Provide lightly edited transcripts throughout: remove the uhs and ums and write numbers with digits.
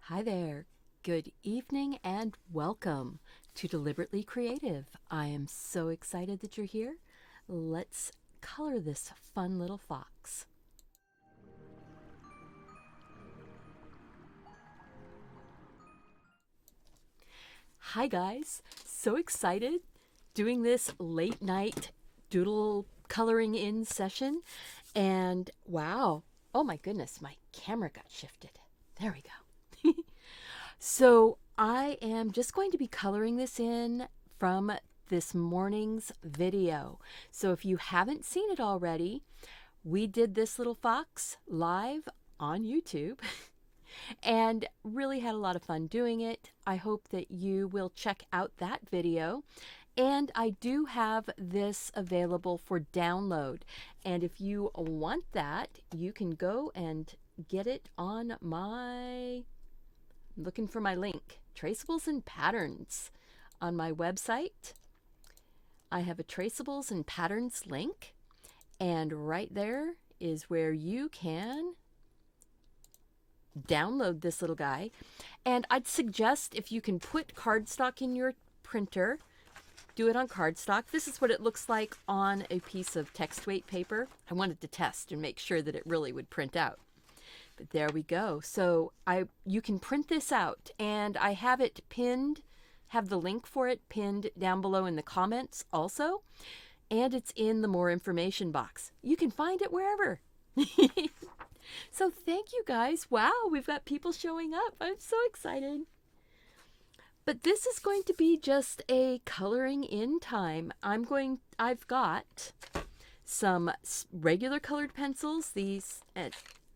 Hi there. Good evening and welcome to Deliberately Creative. I am so excited that you're here. Let's color this fun little fox. Hi guys, so excited doing this late night doodle coloring in session. And wow, oh my goodness, my camera got shifted. There we go. So I am just going to be coloring this in from this morning's video. So if you haven't seen it already, we did this little fox live on YouTube and really had a lot of fun doing it. I hope that you will check out that video. And I do have this available for download. And if you want that, you can go and get it on my, looking for my link, Traceables and Patterns on my website. I have a Traceables and Patterns link, and right there is where you can download this little guy. And I'd suggest if you can put cardstock in your printer, do it on cardstock. This is what it looks like on a piece of text weight paper. I wanted to test and make sure that it really would print out. But there we go. So you can print this out, and I have it pinned, have the link for it pinned down below in the comments also. And it's in the more information box. You can find it wherever. So thank you guys. Wow, we've got people showing up. I'm so excited. But this is going to be just a coloring in time. I've got some regular colored pencils, these,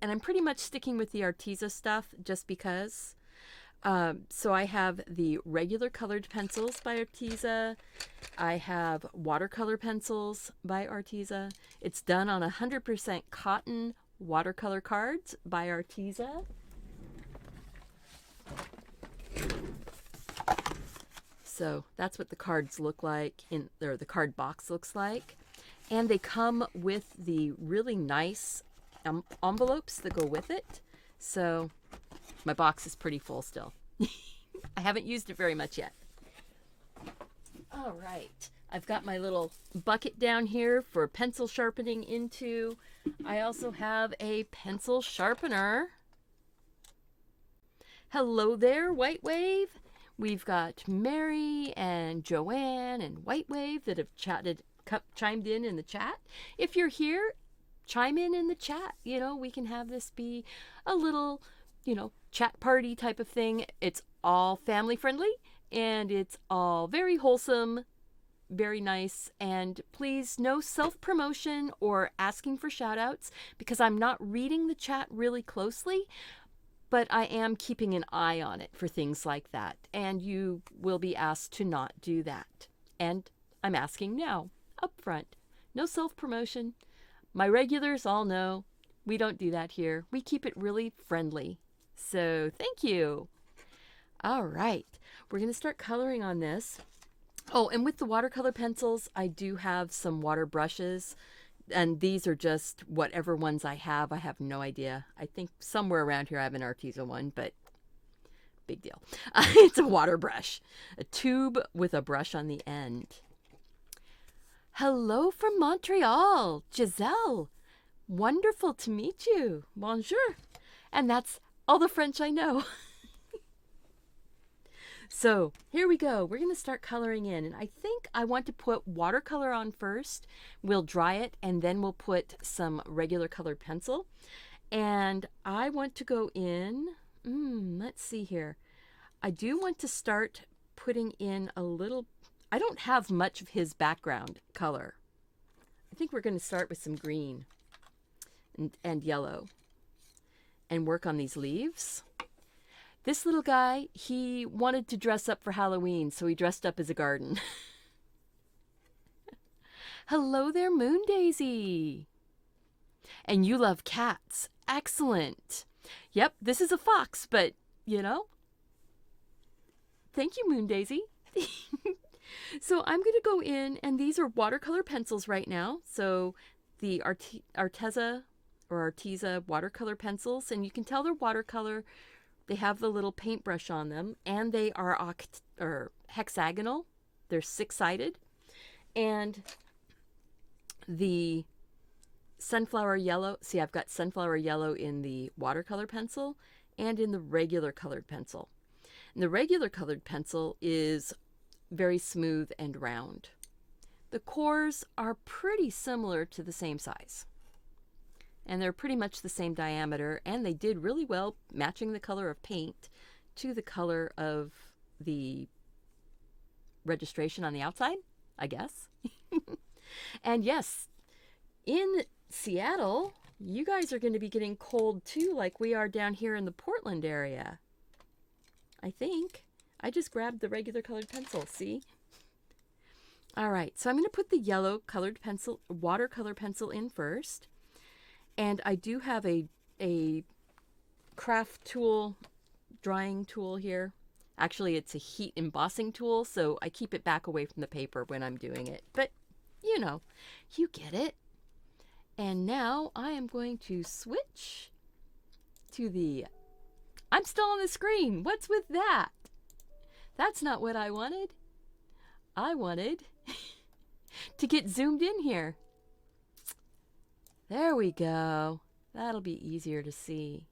and I'm pretty much sticking with the Arteza stuff just because. So I have the regular colored pencils by Arteza. I have watercolor pencils by Arteza. It's done on 100% cotton watercolor cards by Arteza. So that's what the cards look like, or the card box looks like. And they come with the really nice envelopes that go with it. So my box is pretty full still. I haven't used it very much yet. All right. I've got my little bucket down here for pencil sharpening into. I also have a pencil sharpener. Hello there, White Wave. We've got Mary and Joanne and White Wave that have chimed in the chat. If you're here, chime in the chat. We can have this be a little, chat party type of thing. It's all family friendly and it's all very wholesome, very nice. And please, no self-promotion or asking for shout outs because I'm not reading the chat really closely. But I am keeping an eye on it for things like that. And you will be asked to not do that. And I'm asking now, up front. No self-promotion. My regulars all know we don't do that here. We keep it really friendly. So thank you. All right. We're going to start coloring on this. Oh, and with the watercolor pencils, I do have some water brushes. And these are just whatever ones I have. I have no idea. I think somewhere around here I have an Arteza one, but big deal. It's a water brush. A tube with a brush on the end. Hello from Montreal, Giselle. Wonderful to meet you. Bonjour. And that's all the French I know. So here we go. We're going to start coloring in. And I think I want to put watercolor on first. We'll dry it and then we'll put some regular colored pencil. And I want to go in, let's see here. I do want to start putting in a little, I don't have much of his background color. I think we're going to start with some green and yellow and work on these leaves. This little guy, he wanted to dress up for Halloween, so he dressed up as a garden. Hello there, Moon Daisy. And you love cats. Excellent. Yep, this is a fox, but, thank you, Moon Daisy. So I'm going to go in, and these are watercolor pencils right now. So the Arteza watercolor pencils, and you can tell they're watercolor They have the little paintbrush on them, and they are hexagonal. They're six-sided. And the sunflower yellow, see, I've got sunflower yellow in the watercolor pencil and in the regular colored pencil. And the regular colored pencil is very smooth and round. The cores are pretty similar to the same size. And they're pretty much the same diameter, and they did really well matching the color of paint to the color of the registration on the outside, I guess. And yes, in Seattle, you guys are going to be getting cold too, like we are down here in the Portland area. I think. I just grabbed the regular colored pencil, see? All right, so I'm going to put the yellow colored pencil, watercolor pencil in first. And I do have a craft tool, drying tool here. Actually, it's a heat embossing tool, so I keep it back away from the paper when I'm doing it. But, you know, you get it. And now I am going to switch to the... I'm still on the screen. What's with that? That's not what I wanted. I wanted to get zoomed in here. There we go. That'll be easier to see.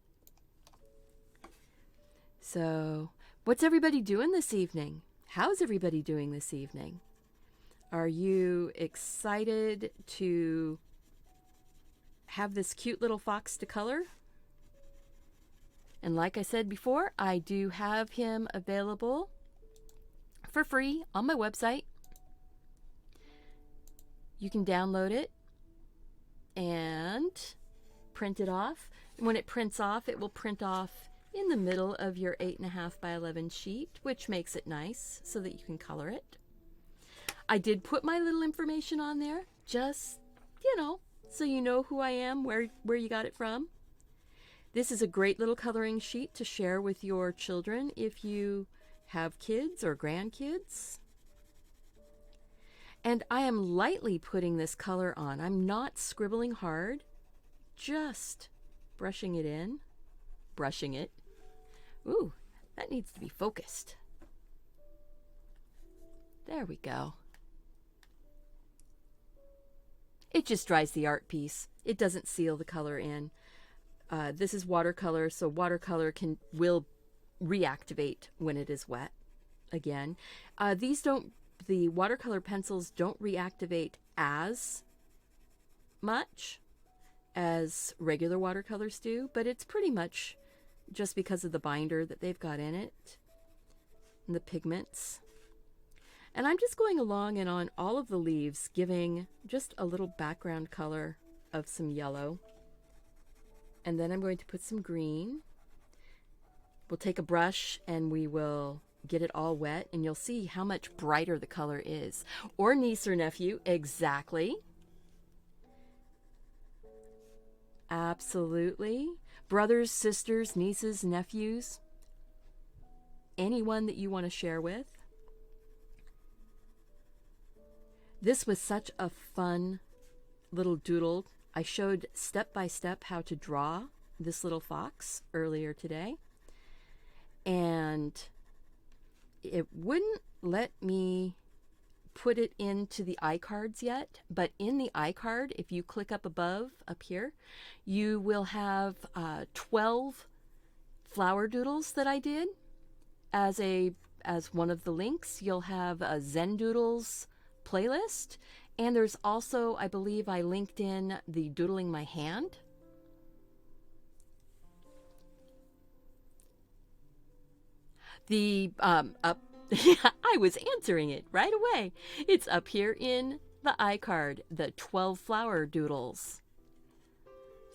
So, what's everybody doing this evening? How's everybody doing this evening? Are you excited to have this cute little fox to color? And like I said before, I do have him available for free on my website. You can download it and print it off. And when it prints off, it will print off in the middle of your 8.5 by 11 sheet, which makes it nice so that you can color it. I did put my little information on there, just, you know, so you know who I am, where you got it from. This is a great little coloring sheet to share with your children if you have kids or grandkids. And I am lightly putting this color on. I'm not scribbling hard, just brushing it in, brushing it. Ooh, that needs to be focused. There we go. It just dries the art piece. It doesn't seal the color in. This is watercolor, so watercolor will reactivate when it is wet again. The watercolor pencils don't reactivate as much as regular watercolors do, but it's pretty much just because of the binder that they've got in it and the pigments. And I'm just going along and on all of the leaves, giving just a little background color of some yellow. And then I'm going to put some green. We'll take a brush and we will get it all wet, and you'll see how much brighter the color is. Or niece or nephew, exactly. Absolutely. Brothers, sisters, nieces, nephews, anyone that you want to share with. This was such a fun little doodle. I showed step by step how to draw this little fox earlier today. And it wouldn't let me put it into the iCards yet, but in the iCard, if you click up above, up here, you will have 12 flower doodles that I did as one of the links. You'll have a Zen Doodles playlist, and there's also, I believe I linked in the Doodling My Hand. The up I was answering it right away. It's up here in the iCard, the 12 flower doodles.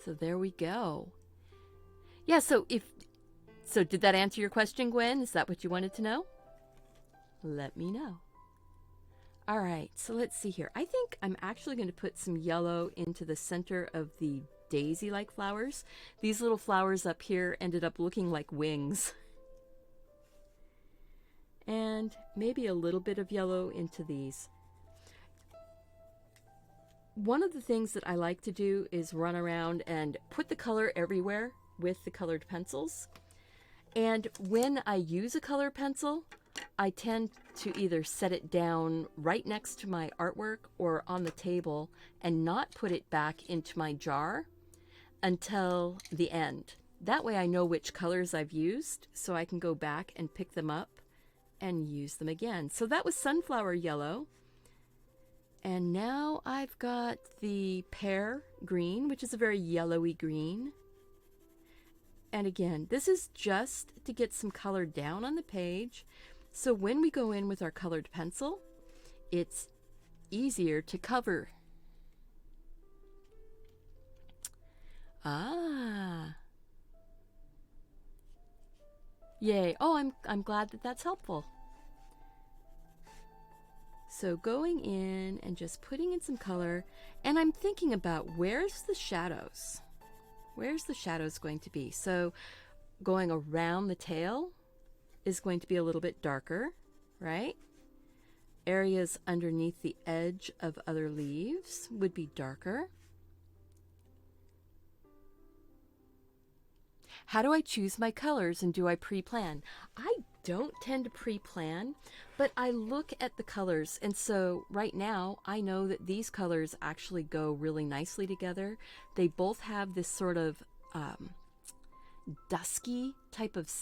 So there we go. Yeah, so did that answer your question, Gwen? Is that what you wanted to know? Let me know. All right, so let's see here. I think I'm actually going to put some yellow into the center of the daisy-like flowers. These little flowers up here ended up looking like wings. And maybe a little bit of yellow into these. One of the things that I like to do is run around and put the color everywhere with the colored pencils. And when I use a color pencil, I tend to either set it down right next to my artwork or on the table and not put it back into my jar until the end. That way I know which colors I've used, so I can go back and pick them up and use them again. So that was sunflower yellow. And now I've got the pear green, which is a very yellowy green. And again, this is just to get some color down on the page. So when we go in with our colored pencil, it's easier to cover. Ah. Yay. Oh, I'm glad that that's helpful. So going in and just putting in some color, and I'm thinking about where's the shadows? Where's the shadows going to be? So going around the tail is going to be a little bit darker, right? Areas underneath the edge of other leaves would be darker. How do I choose my colors, and do I pre-plan? I don't tend to pre-plan, but I look at the colors, and so right now I know that these colors actually go really nicely together. They both have this sort of dusky type of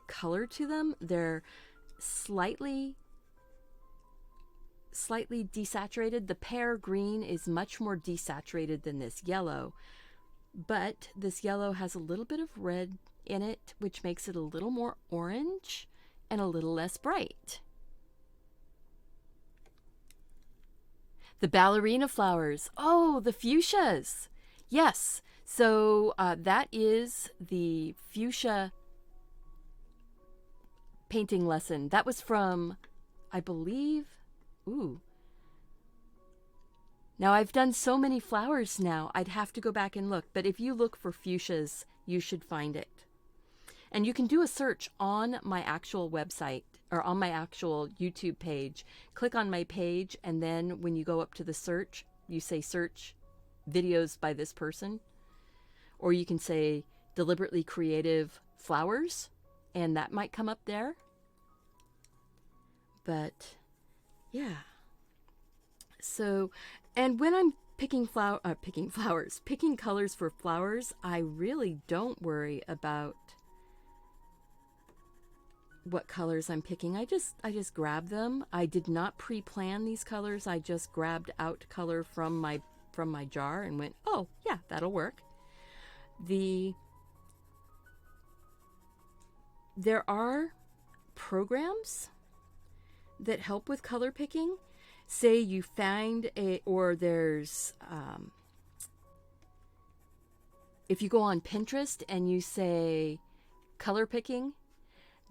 color to them. They're slightly desaturated. The pear green is much more desaturated than this yellow, but this yellow has a little bit of red in it, which makes it a little more orange and a little less bright. The ballerina flowers. Oh, the fuchsias. Yes. So that is the fuchsia painting lesson. That was from, I believe, now I've done so many flowers now, I'd have to go back and look. But if you look for fuchsias, you should find it. And you can do a search on my actual website or on my actual YouTube page. Click on my page, and then when you go up to the search, you say search videos by this person. Or you can say deliberately creative flowers, and that might come up there. But yeah. So, and when I'm picking colors for flowers, I really don't worry about what colors I'm picking. I just grab them. I did not pre-plan these colors. I just grabbed out color from my jar and went, oh yeah, that'll work. There are programs that help with color picking. Say you find there's if you go on Pinterest and you say color picking,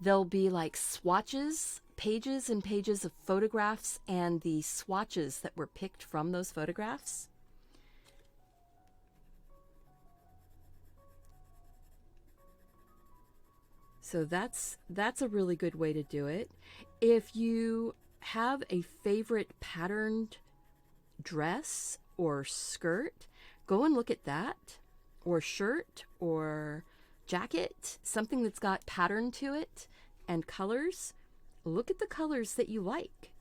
there'll be like swatches, pages and pages of photographs and the swatches that were picked from those photographs. So that's a really good way to do it. If you have a favorite patterned dress or skirt, go and look at that, or shirt or jacket, something that's got pattern to it and colors. Look at the colors that you like,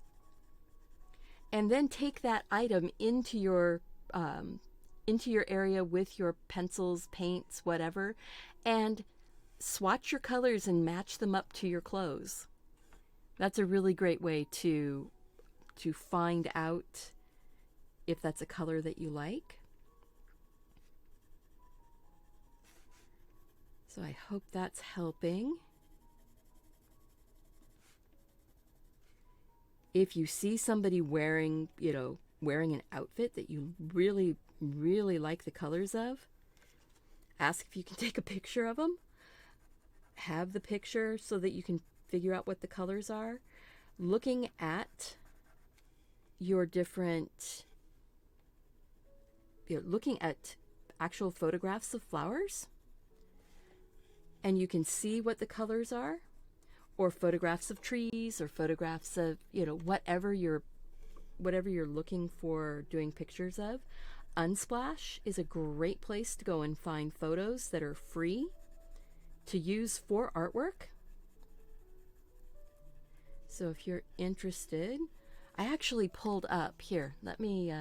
and then take that item into your area with your pencils, paints, whatever, and swatch your colors and match them up to your clothes. That's a really great way to find out if that's a color that you like. So I hope that's helping. If you see somebody wearing an outfit that you really, really like the colors of, ask if you can take a picture of them. Have the picture so that you can figure out what the colors are. Looking at your different, looking at actual photographs of flowers, and you can see what the colors are, or photographs of trees, or photographs of whatever you're looking for doing pictures of. Unsplash is a great place to go and find photos that are free to use for artwork. So if you're interested, I actually pulled up here. Let me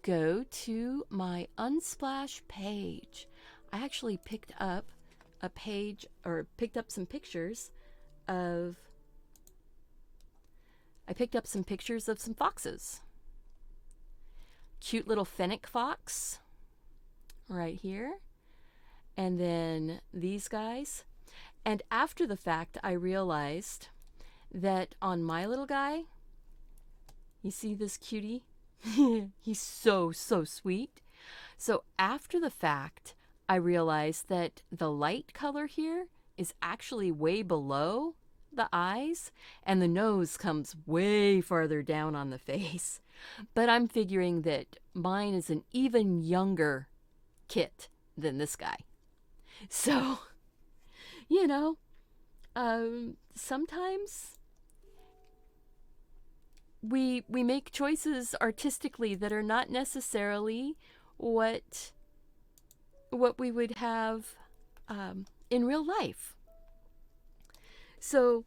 go to my Unsplash page. I actually picked up a page, or picked up some pictures of, some foxes. Cute little fennec fox right here. And then these guys. And after the fact, I realized that on my little guy, you see this cutie? He's so sweet. So after the fact, I realized that the light color here is actually way below the eyes, and the nose comes way farther down on the face. But I'm figuring that mine is an even younger kit than this guy. So, you know, sometimes we make choices artistically that are not necessarily what we would have in real life. So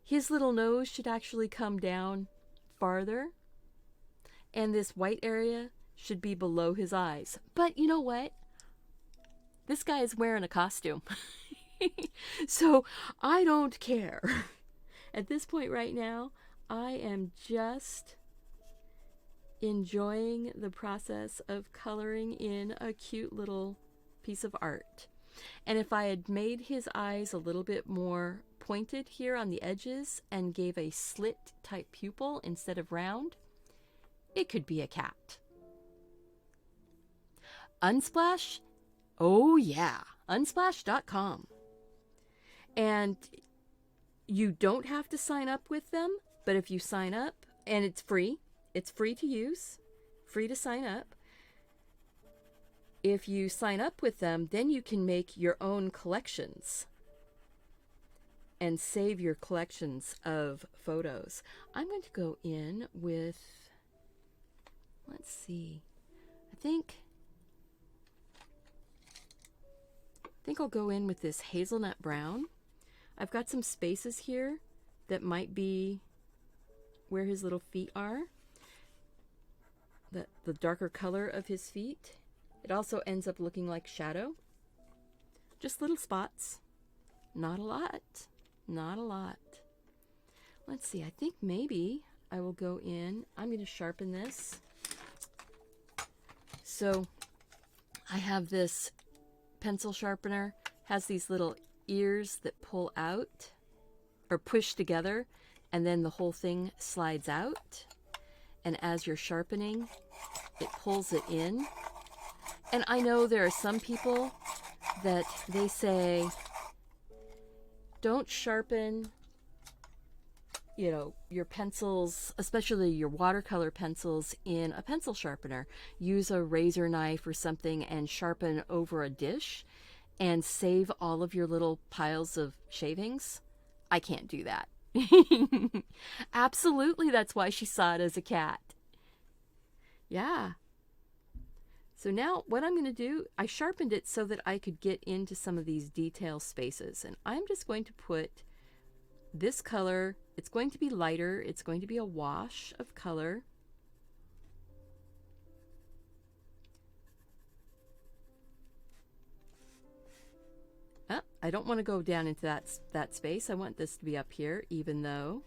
his little nose should actually come down farther, and this white area should be below his eyes. But you know what? This guy is wearing a costume. So I don't care. At this point right now, I am just enjoying the process of coloring in a cute little piece of art. And if I had made his eyes a little bit more pointed here on the edges and gave a slit type pupil instead of round, it could be a cat. Unsplash? Oh yeah, unsplash.com. And you don't have to sign up with them, but if you sign up, and it's free to use, free to sign up. If you sign up with them, then you can make your own collections and save your collections of photos. I'm going to go in with, let's see, I think I'll go in with this hazelnut brown. I've got some spaces here that might be where his little feet are, the darker color of his feet. It also ends up looking like shadow. Just little spots. Not a lot. Not a lot. Let's see, I think maybe I will go in. I'm going to sharpen this. So I have this pencil sharpener, has these little ears that pull out or push together, and then the whole thing slides out. And as you're sharpening, it pulls it in. And I know there are some people that they say, don't sharpen, your pencils, especially your watercolor pencils, in a pencil sharpener. Use a razor knife or something and sharpen over a dish and save all of your little piles of shavings. I can't do that. Absolutely, that's why she saw it as a cat. Yeah. So now what I'm going to do, I sharpened it so that I could get into some of these detail spaces. And I'm just going to put this color, it's going to be lighter, it's going to be a wash of color. I don't want to go down into that space. I want this to be up here, even though.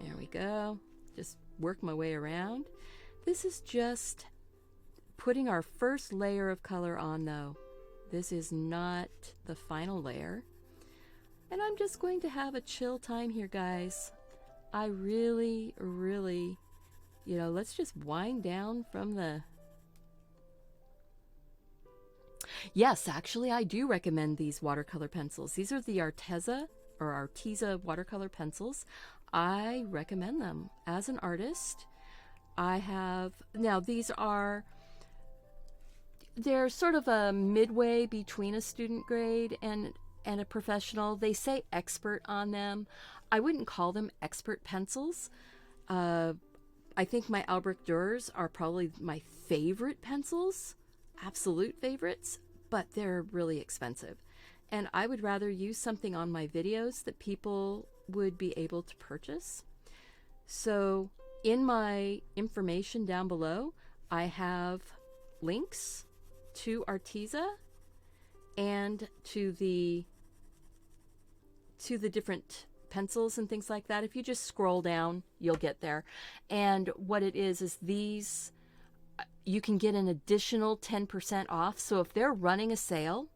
There we go. Just work my way around. This is just putting our first layer of color on, though. This is not the final layer. And I'm just going to have a chill time here, guys. I really, let's just wind down from the... Yes, actually, I do recommend these watercolor pencils. These are the Arteza watercolor pencils. I recommend them as an artist. They're sort of a midway between a student grade and a professional. They say expert on them. I wouldn't call them expert pencils. I think my Albrecht Dürers are probably my favorite pencils, absolute favorites, but they're really expensive. and I would rather use something on my videos that people would be able to purchase. So in my information down below, I have links to Arteza and to the different pencils and things like that. If you just scroll down, you'll get there. And what it is these, you can get an additional 10% off. So if they're running a sale,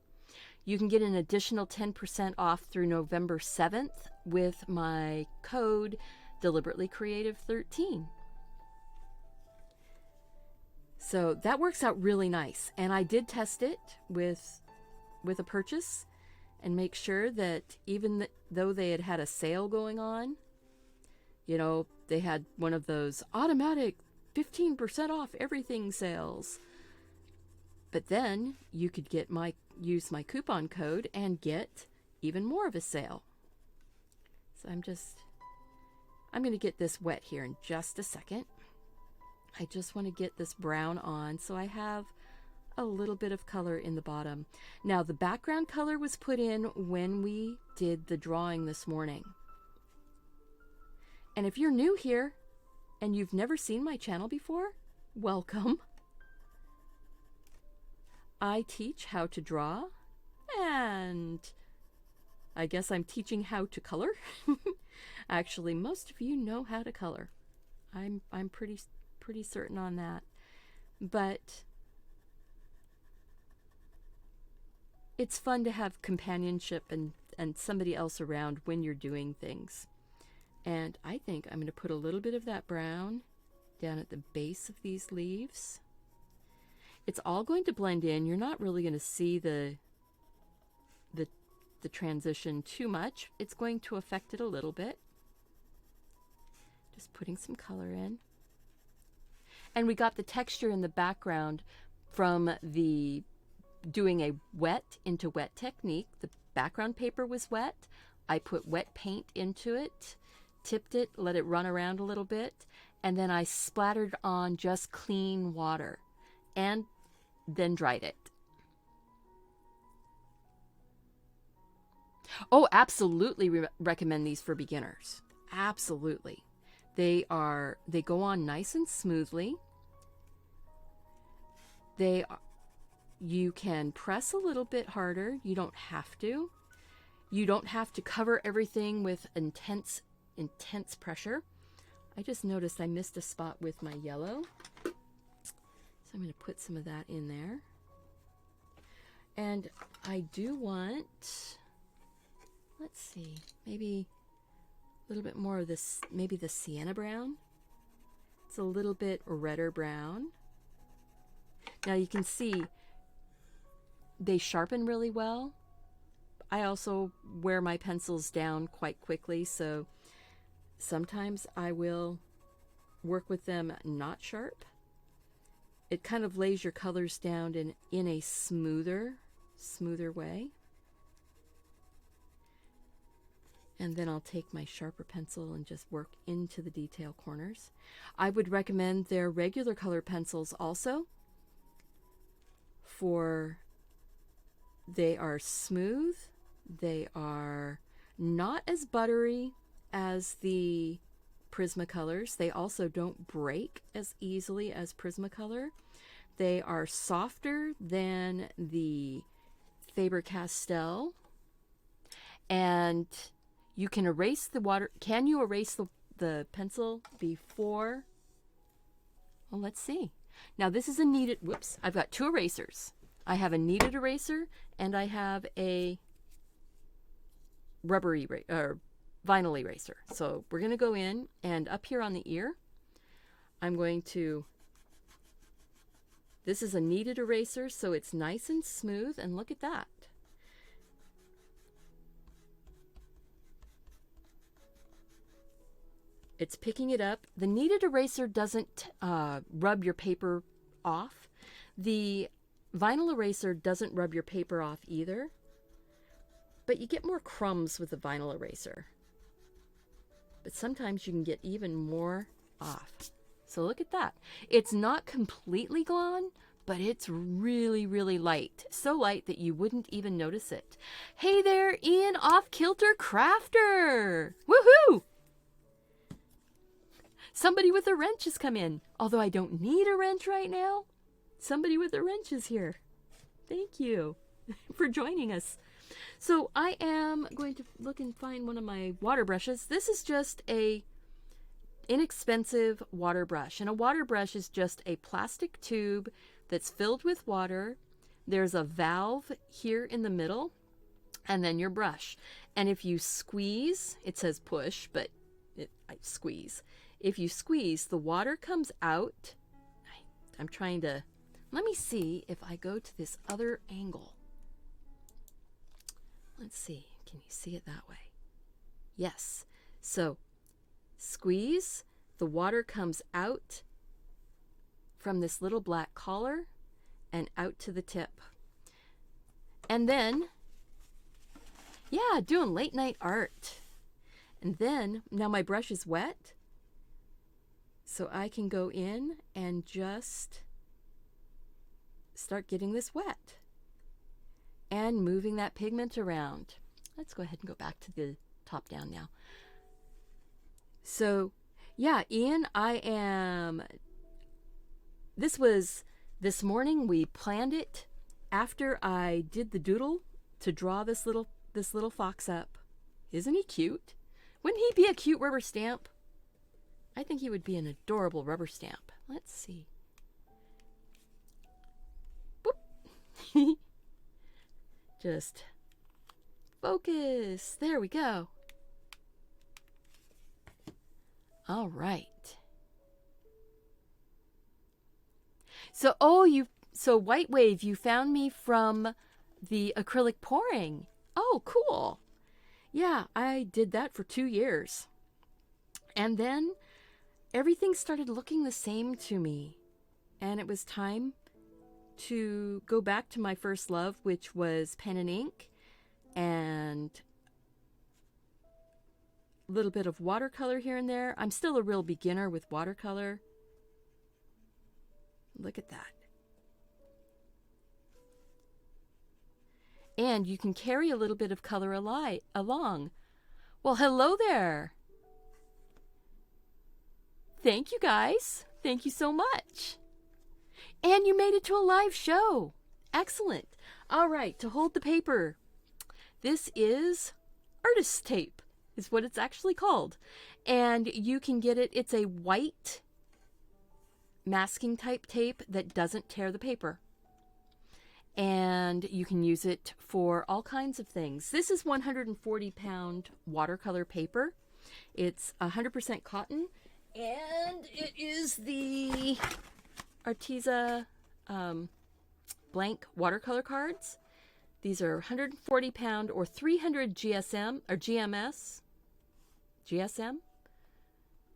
you can get an additional 10% off through November 7th with my code Deliberately Creative 13. So that works out really nice. And I did test it with a purchase and make sure that even though they had had a sale going on, you know, they had one of those automatic 15% off everything sales. But then you could use my coupon code and get even more of a sale. So I'm going to get this wet here in just a second. I just want to get this brown on so I have a little bit of color in the bottom. Now the background color was put in when we did the drawing this morning. And if you're new here and you've never seen my channel before, welcome. I teach how to draw, and I guess I'm teaching how to color. Actually, most of you know how to color. I'm pretty certain on that. But it's fun to have companionship and somebody else around when you're doing things. And I think I'm going to put a little bit of that brown down at the base of these leaves. It's all going to blend in. You're not really going to see the transition too much. It's going to affect it a little bit. Just putting some color in. And we got the texture in the background from the doing a wet into wet technique. The background paper was wet. I put wet paint into it, tipped it, let it run around a little bit, and then I splattered on just clean water and then dried it. Oh, absolutely recommend these for beginners. Absolutely. They go on nice and smoothly. You can press a little bit harder. You don't have to. You don't have to cover everything with intense pressure. I just noticed I missed a spot with my yellow. So I'm going to put some of that in there. And I do want, let's see, maybe a little bit more of this, maybe the sienna brown. It's a little bit redder brown. Now you can see they sharpen really well. I also wear my pencils down quite quickly, so sometimes I will work with them not sharp. It kind of lays your colors down in a smoother way. And then I'll take my sharper pencil and just work into the detail corners. I would recommend their regular color pencils also. They are smooth. They are not as buttery as the Prismacolors. They also don't break as easily as Prismacolor. They are softer than the Faber-Castell. And you can erase the water. Can you erase the pencil before? Well, let's see. Now this is a kneaded, whoops, I've got two erasers. I have a kneaded eraser and I have a rubber or vinyl eraser. So we're going to go in, and up here on the ear, I'm going to, this is a kneaded eraser, so it's nice and smooth, and look at that. It's picking it up. The kneaded eraser doesn't rub your paper off. The vinyl eraser doesn't rub your paper off either, but you get more crumbs with the vinyl eraser. But sometimes you can get even more off. So look at that. It's not completely gone, but it's really, really light. So light that you wouldn't even notice it. Hey there, Ian Off Kilter Crafter! Woohoo! Somebody with a wrench has come in. Although I don't need a wrench right now, somebody with a wrench is here. Thank you for joining us. So I am going to look and find one of my water brushes. This is just a inexpensive water brush. And a water brush is just a plastic tube that's filled with water. There's a valve here in the middle, and then your brush. And if you squeeze, it says push, but I squeeze. If you squeeze, the water comes out. I'm trying to, let me see if I go to this other angle. Let's see, can you see it that way? Yes. So squeeze, the water comes out from this little black collar and out to the tip. And then, yeah, doing late night art. And then, now my brush is wet, so I can go in and just start getting this wet and moving that pigment around. Let's go ahead and go back to the top down now. So yeah, Ian, this was this morning. We planned it after I did the doodle to draw this little fox up. Isn't he cute? Wouldn't he be a cute rubber stamp? I think he would be an adorable rubber stamp. Let's see. Boop. Just focus. There we go. All right. So, so White Wave, you found me from the acrylic pouring. Oh, cool. Yeah, I did that for 2 years. And then everything started looking the same to me. And it was time to go back to my first love, which was pen and ink and a little bit of watercolor here and there. I'm still a real beginner with watercolor. Look at that. And you can carry a little bit of color along. Well, hello there. Thank you guys. Thank you so much. And you made it to a live show. Excellent. All right, to hold the paper. This is artist's tape, is what it's actually called. And you can get it. It's a white masking type tape that doesn't tear the paper. And you can use it for all kinds of things. This is 140-pound watercolor paper. It's 100% cotton, and it is the Arteza blank watercolor cards. These are 140-pound or 300 GSM or GSM,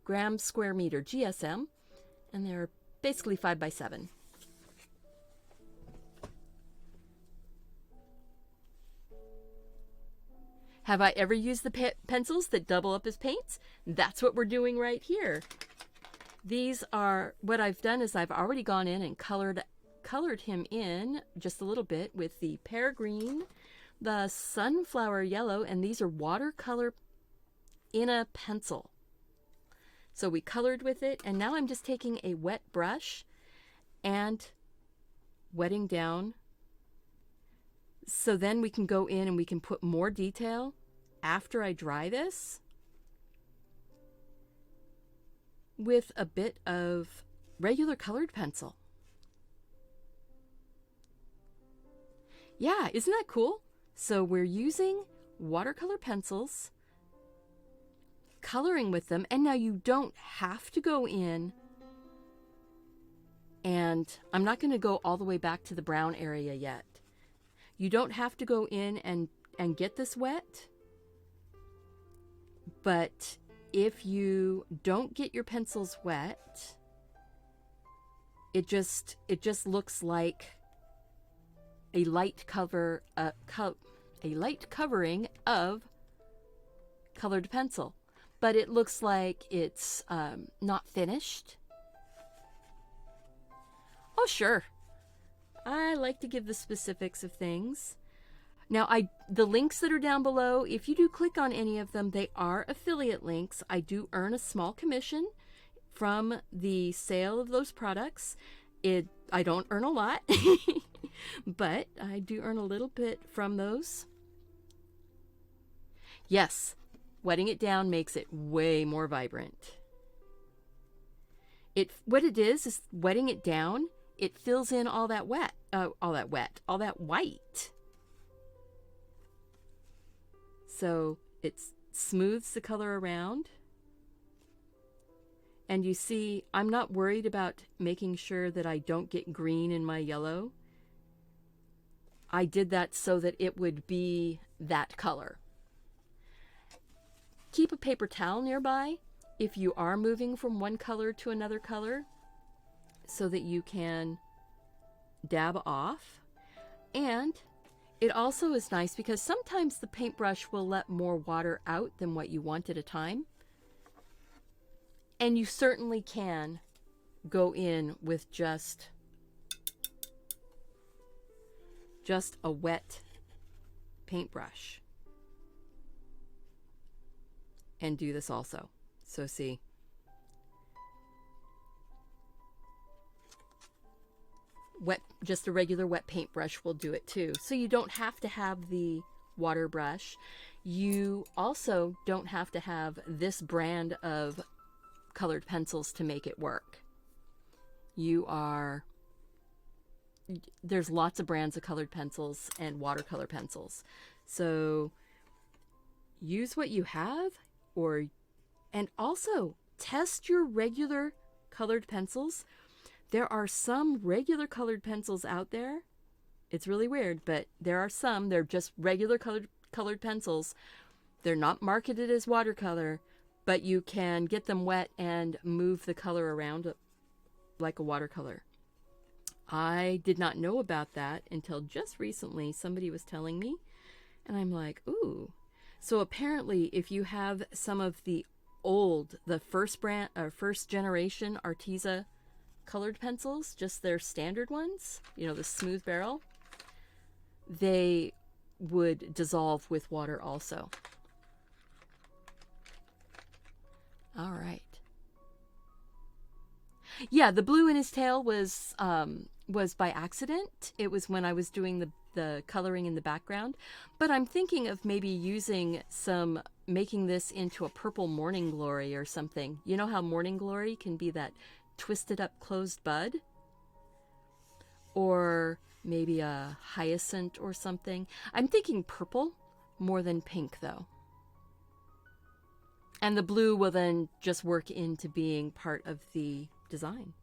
grams square meter GSM, and they're basically 5x7. Have I ever used the pencils that double up as paints? That's what we're doing right here. These are, what I've done is I've already gone in and colored him in just a little bit with the pear green, the sunflower yellow, and these are watercolor in a pencil. So we colored with it, and now I'm just taking a wet brush and wetting down. So then we can go in and we can put more detail after I dry this with a bit of regular colored pencil. Yeah, isn't that cool? So we're using watercolor pencils, coloring with them, and now you don't have to go in, and I'm not going to go all the way back to the brown area yet. You don't have to go in and get this wet, but if you don't get your pencils wet, it just looks like a light covering of colored pencil, but it looks like it's not finished. Oh, sure. I like to give the specifics of things. Now, the links that are down below, if you do click on any of them, they are affiliate links. I do earn a small commission from the sale of those products. I don't earn a lot, but I do earn a little bit from those. Yes, wetting it down makes it way more vibrant. What it is wetting it down, it fills in all that white. So it smooths the color around. And you see, I'm not worried about making sure that I don't get green in my yellow. I did that so that it would be that color. Keep a paper towel nearby if you are moving from one color to another color so that you can dab off. And it also is nice because sometimes the paintbrush will let more water out than what you want at a time. And you certainly can go in with just a wet paintbrush and do this also. So see, just a regular wet paintbrush will do it too. So you don't have to have the water brush. You also don't have to have this brand of colored pencils to make it work. There's lots of brands of colored pencils and watercolor pencils. So use what you have, and also test your regular colored pencils. There are some regular colored pencils out there. It's really weird, but there are some. They're just regular colored pencils. They're not marketed as watercolor, but you can get them wet and move the color around like a watercolor. I did not know about that until just recently. Somebody was telling me, and I'm like, ooh. So apparently, if you have some of the first generation Arteza colored pencils, just their standard ones, the smooth barrel, they would dissolve with water also. All right. Yeah, the blue in his tail was by accident. It was when I was doing the coloring in the background. But I'm thinking of maybe making this into a purple morning glory or something. You know how morning glory can be that twisted up closed bud? Or maybe a hyacinth or something. I'm thinking purple more than pink though. And the blue will then just work into being part of the design.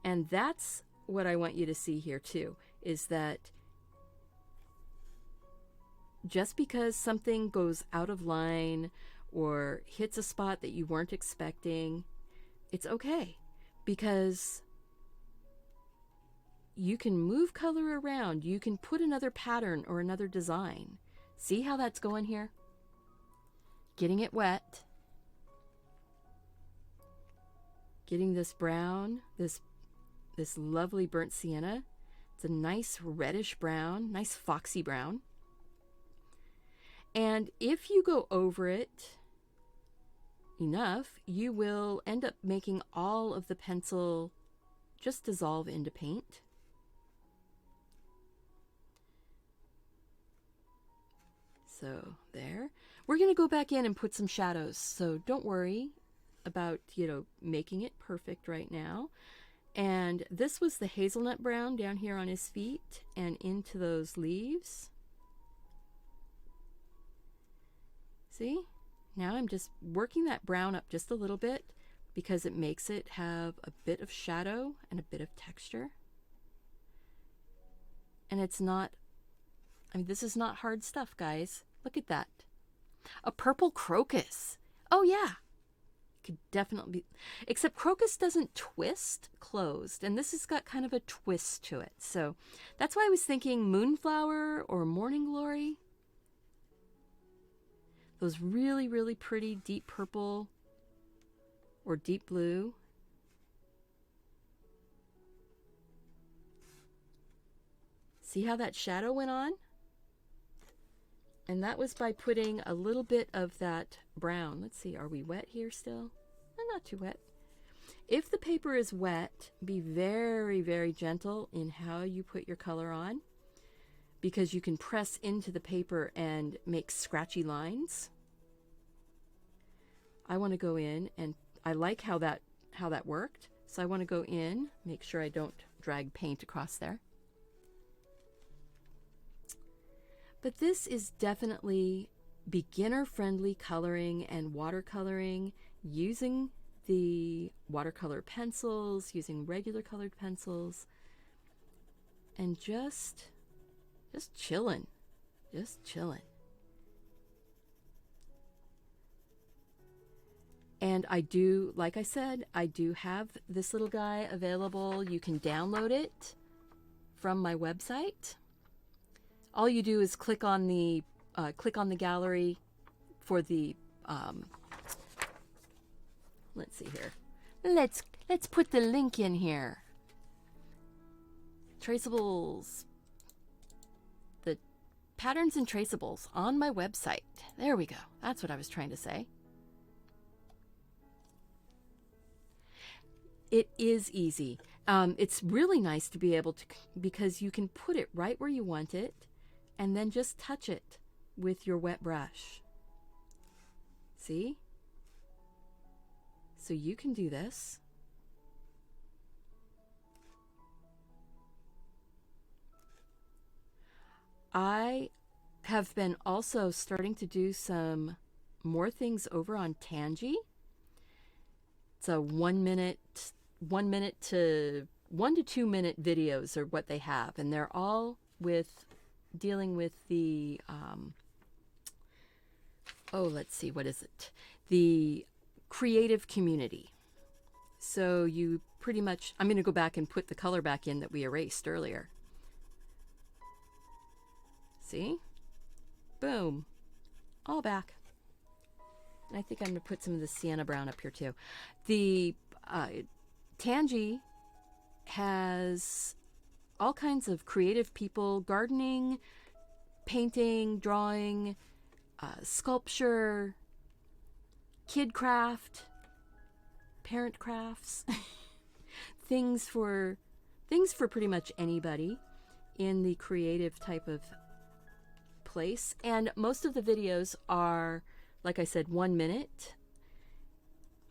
And that's what I want you to see here too, is that just because something goes out of line or hits a spot that you weren't expecting, it's okay, because you can move color around. You can put another pattern or another design. See how that's going here? Getting it wet. Getting this brown, this lovely burnt sienna. It's a nice reddish brown, nice foxy brown. And if you go over it enough, you will end up making all of the pencil just dissolve into paint. So there. We're going to go back in and put some shadows. So don't worry about, making it perfect right now. And this was the hazelnut brown down here on his feet and into those leaves. See? Now I'm just working that brown up just a little bit because it makes it have a bit of shadow and a bit of texture. And it's not, this is not hard stuff, guys. Look at that. A purple crocus. Oh yeah. Could definitely be, except crocus doesn't twist closed, and this has got kind of a twist to it. So that's why I was thinking moonflower or morning glory. Those really, really pretty deep purple or deep blue. See how that shadow went on? And that was by putting a little bit of that brown. Let's see, are we wet here still? Not too wet. If the paper is wet, be very, very gentle in how you put your color on, because you can press into the paper and make scratchy lines. I want to go in, and I like how that worked. So I want to go in, make sure I don't drag paint across there. But this is definitely beginner-friendly coloring and watercoloring, using the watercolor pencils, using regular colored pencils, and just chilling. Just chilling. And I do, like I said, I do have this little guy available. You can download it from my website. All you do is click on the gallery for the let's see here. Let's put the link in here. Traceables. The patterns and traceables on my website. There we go. That's what I was trying to say. It is easy. It's really nice to be able to, because you can put it right where you want it and then just touch it with your wet brush. See? So you can do this. I have been also starting to do some more things over on Tangy. It's a 1 to 2 minute videos are what they have, and they're all dealing with the let's see, what is it? The creative community. So you pretty much, I'm going to go back and put the color back in that we erased earlier. See? Boom. All back. And I think I'm going to put some of the sienna brown up here too. The Tangy has all kinds of creative people, gardening, painting, drawing, sculpture, kid craft, parent crafts, things for pretty much anybody in the creative type of place. And most of the videos are, like I said, 1 minute.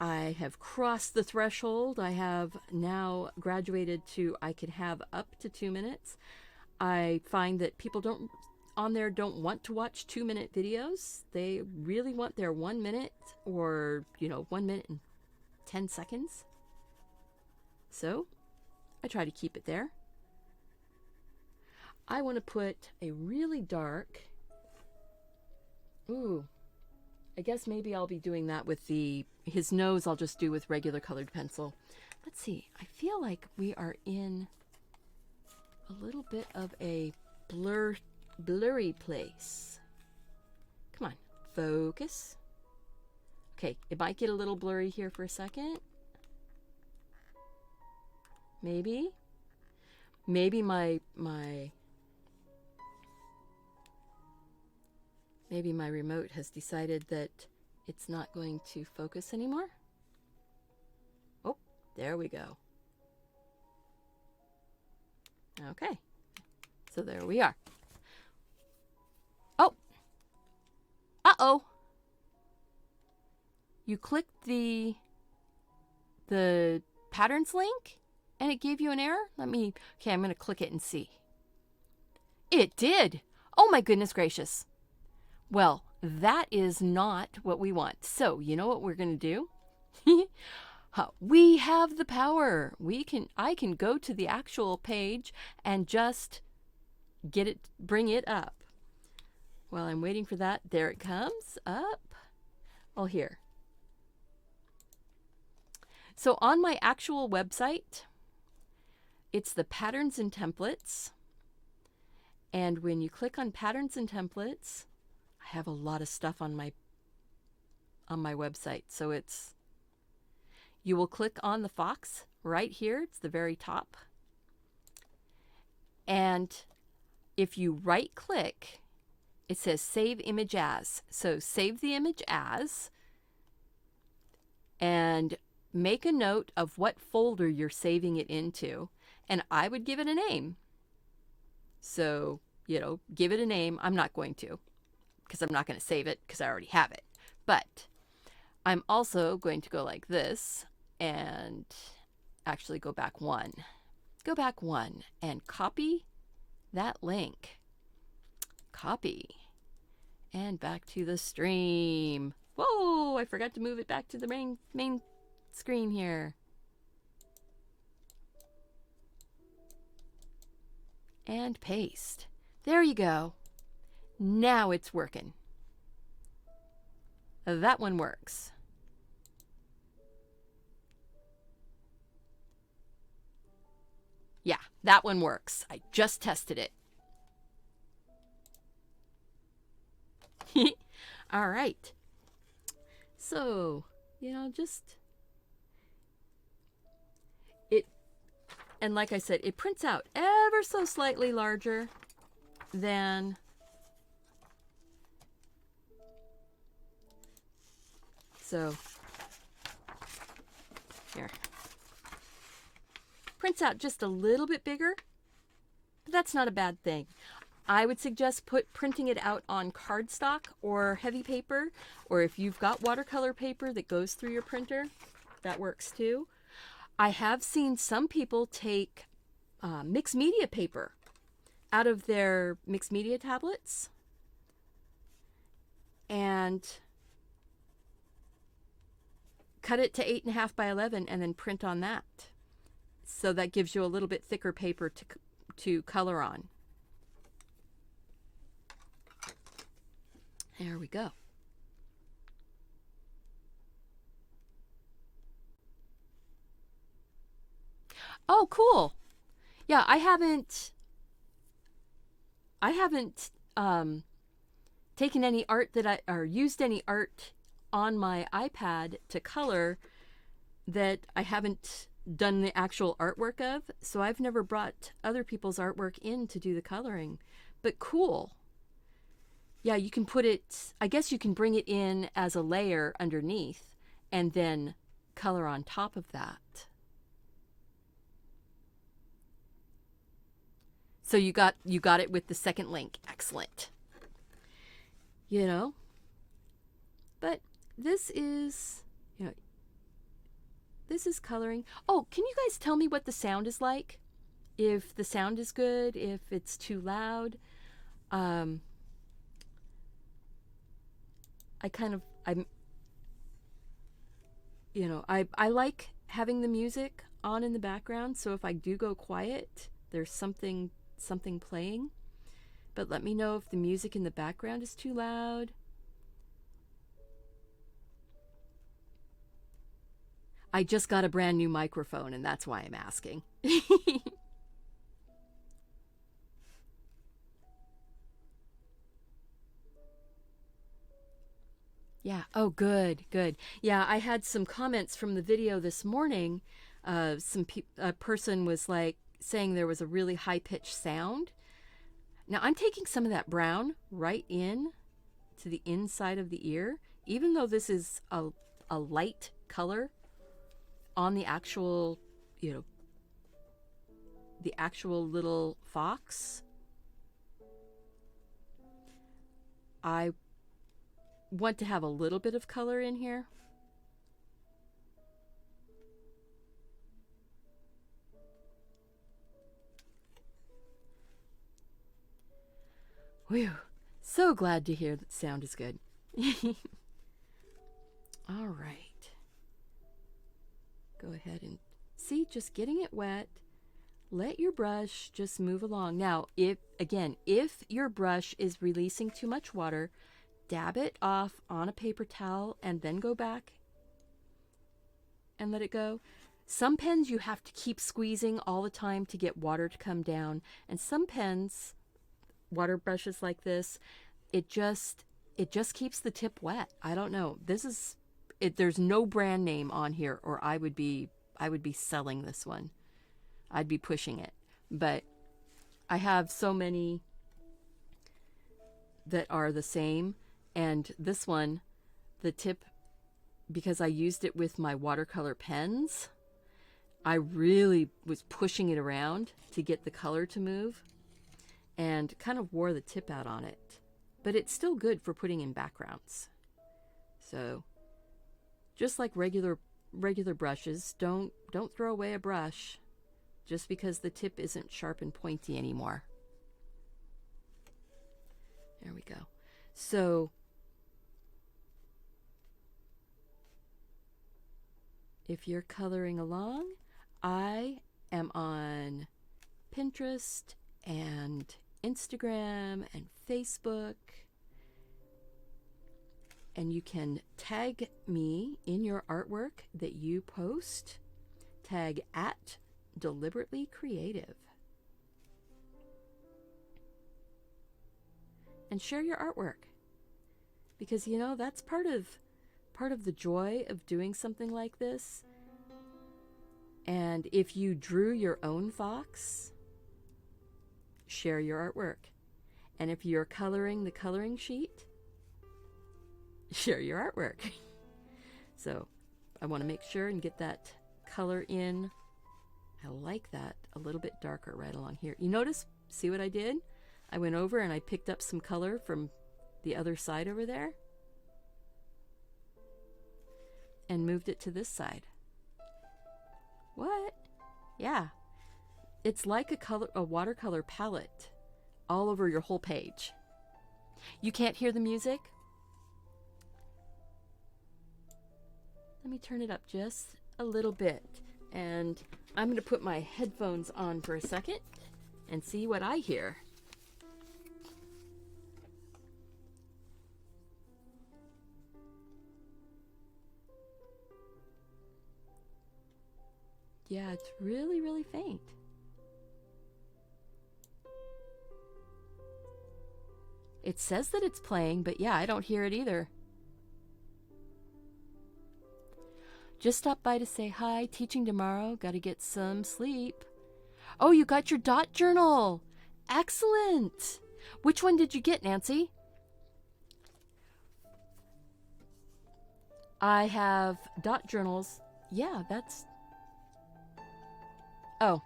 I have crossed the threshold. I have now graduated to, I can have up to 2 minutes. I find that people don't want to watch 2 minute videos. They really want their 1 minute, or 1 minute and 10 seconds. So I try to keep it there. I want to put a really dark, I guess maybe I'll be doing that with his nose. I'll just do with regular colored pencil. Let's see. I feel like we are in a little bit of a blurry place. Come on, focus. Okay, it might get a little blurry here for a second. Maybe my remote has decided that it's not going to focus anymore. Oh, there we go. Okay, so there we are. Oh, uh-oh. You clicked the patterns link and it gave you an error? Okay, I'm going to click it and see. It did. Oh my goodness gracious. Well, that is not what we want. So, you know what we're going to do? We have the power. I can go to the actual page and just bring it up. While I'm waiting for that, there it comes up. Well, here. So on my actual website, it's the patterns and templates. And when you click on patterns and templates, I have a lot of stuff on my website. So you will click on the fox right here. It's the very top. And if you right click, it says save image as. So save the image as and make a note of what folder you're saving it into. And I would give it a name. So, give it a name. I'm not going to, because I'm not going to save it because I already have it. But I'm also going to go like this and actually go back one. Go back one and copy that link. Copy. And back to the stream. Whoa, I forgot to move it back to the main screen here. And paste. There you go. Now it's working. That one works. Yeah, that one works. I just tested it. All right. So, just it, and like I said, it prints out ever so slightly larger than here. Prints out just a little bit bigger, but that's not a bad thing. I would suggest printing it out on cardstock or heavy paper, or if you've got watercolor paper that goes through your printer, that works too. I have seen some people take mixed media paper out of their mixed media tablets and cut it to 8.5 by 11 and then print on that. So that gives you a little bit thicker paper to color on. There we go. Oh, cool. Yeah, I haven't taken any art or used any art on my iPad to color that I haven't done the actual artwork of. So I've never brought other people's artwork in to do the coloring. But cool. Yeah, you can put it, I guess you can bring it in as a layer underneath and then color on top of that. So you got it with the second link. Excellent. But this is, this is coloring. Oh, can you guys tell me what the sound is like? If the sound is good, if it's too loud. I like having the music on in the background, so if I do go quiet, there's something playing. But let me know if the music in the background is too loud. I just got a brand new microphone, and that's why I'm asking. Yeah. Oh, good. Yeah, I had some comments from the video this morning. A person was saying there was a really high-pitched sound. Now I'm taking some of that brown right in to the inside of the ear, even though this is a light color on the actual, the actual little fox. I want to have a little bit of color in here. Whew. So glad to hear that sound is good. All right. Go ahead and see, just getting it wet. Let your brush just move along. Now, if your brush is releasing too much water, dab it off on a paper towel and then go back and let it go. Some pens you have to keep squeezing all the time to get water to come down, and some pens, water brushes like this, it just keeps the tip wet. I don't know. There's no brand name on here, or I would be selling this one. I'd be pushing it. But I have so many that are the same. And this one, the tip, because I used it with my watercolor pens, I really was pushing it around to get the color to move and kind of wore the tip out on it. But it's still good for putting in backgrounds. So just like regular brushes, don't throw away a brush just because the tip isn't sharp and pointy anymore. There we go. So if you're coloring along, I am on Pinterest and Instagram and Facebook, and you can tag me in your artwork that you post. Tag at Deliberately Creative. And share your artwork. Because you know, that's part of the joy of doing something like this. And if you drew your own fox, share your artwork. And if you're coloring the coloring sheet, share your artwork. So I want to make sure and get that color in. I like that a little bit darker right along here. You notice, see what I did? I went over and I picked up some color from the other side over there and moved it to this side. What? Yeah. It's like a watercolor palette all over your whole page. You can't hear the music? Let me turn it up just a little bit. And I'm going to put my headphones on for a second and see what I hear. Yeah, it's really, really faint. It says that it's playing, but yeah, I don't hear it either. Just stopped by to say hi. Teaching tomorrow. Got to get some sleep. Oh, you got your dot journal. Excellent. Which one did you get, Nancy? I have dot journals. Yeah, that's... Oh.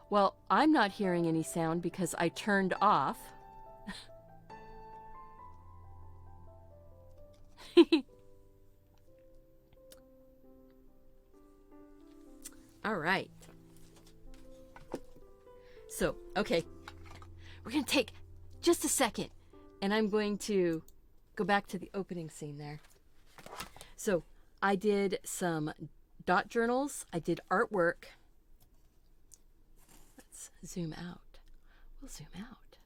Well, I'm not hearing any sound because I turned off. All right. So, okay. We're going to take just a second, and I'm going to go back to the opening scene there. So, I did some dot journals. I did artwork. Let's zoom out. We'll zoom out.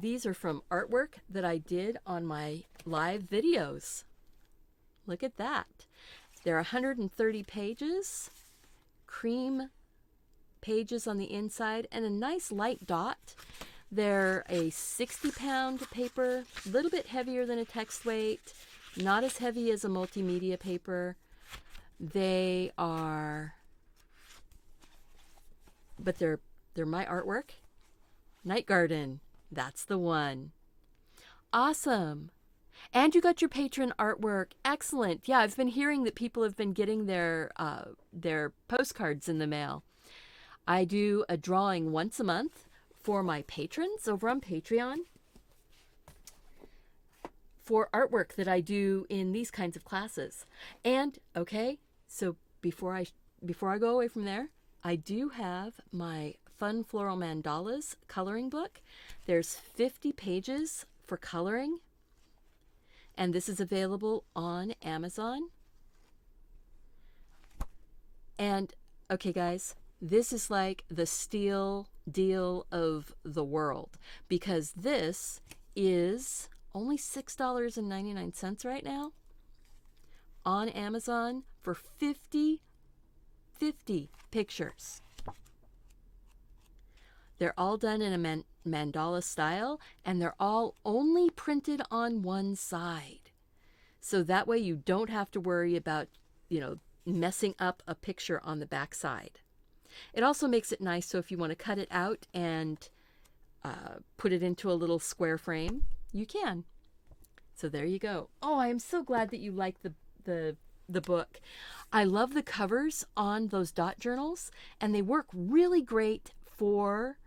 These are from artwork that I did on my live videos. Look at that. There are 130 pages, cream pages on the inside, and a nice light dot. They're a 60-pound paper, a little bit heavier than a text weight, not as heavy as a multimedia paper. They are, but they're my artwork. Night Garden, that's the one. Awesome. And you got your patron artwork. Excellent. Yeah, I've been hearing that people have been getting their postcards in the mail. I do a drawing once a month for my patrons over on Patreon for artwork that I do in these kinds of classes. And, okay, so before I go away from there, I do have my Fun Floral Mandalas coloring book. There's 50 pages for coloring. And this is available on Amazon. And, okay, guys, this is like the steal deal of the world, because this is only $6.99 right now on Amazon for 50 pictures. They're all done in a mandala style, and they're all only printed on one side. So that way you don't have to worry about, messing up a picture on the back side. It also makes it nice, so if you want to cut it out and put it into a little square frame, you can. So there you go. Oh, I am so glad that you like the book. I love the covers on those dot journals, and they work really great for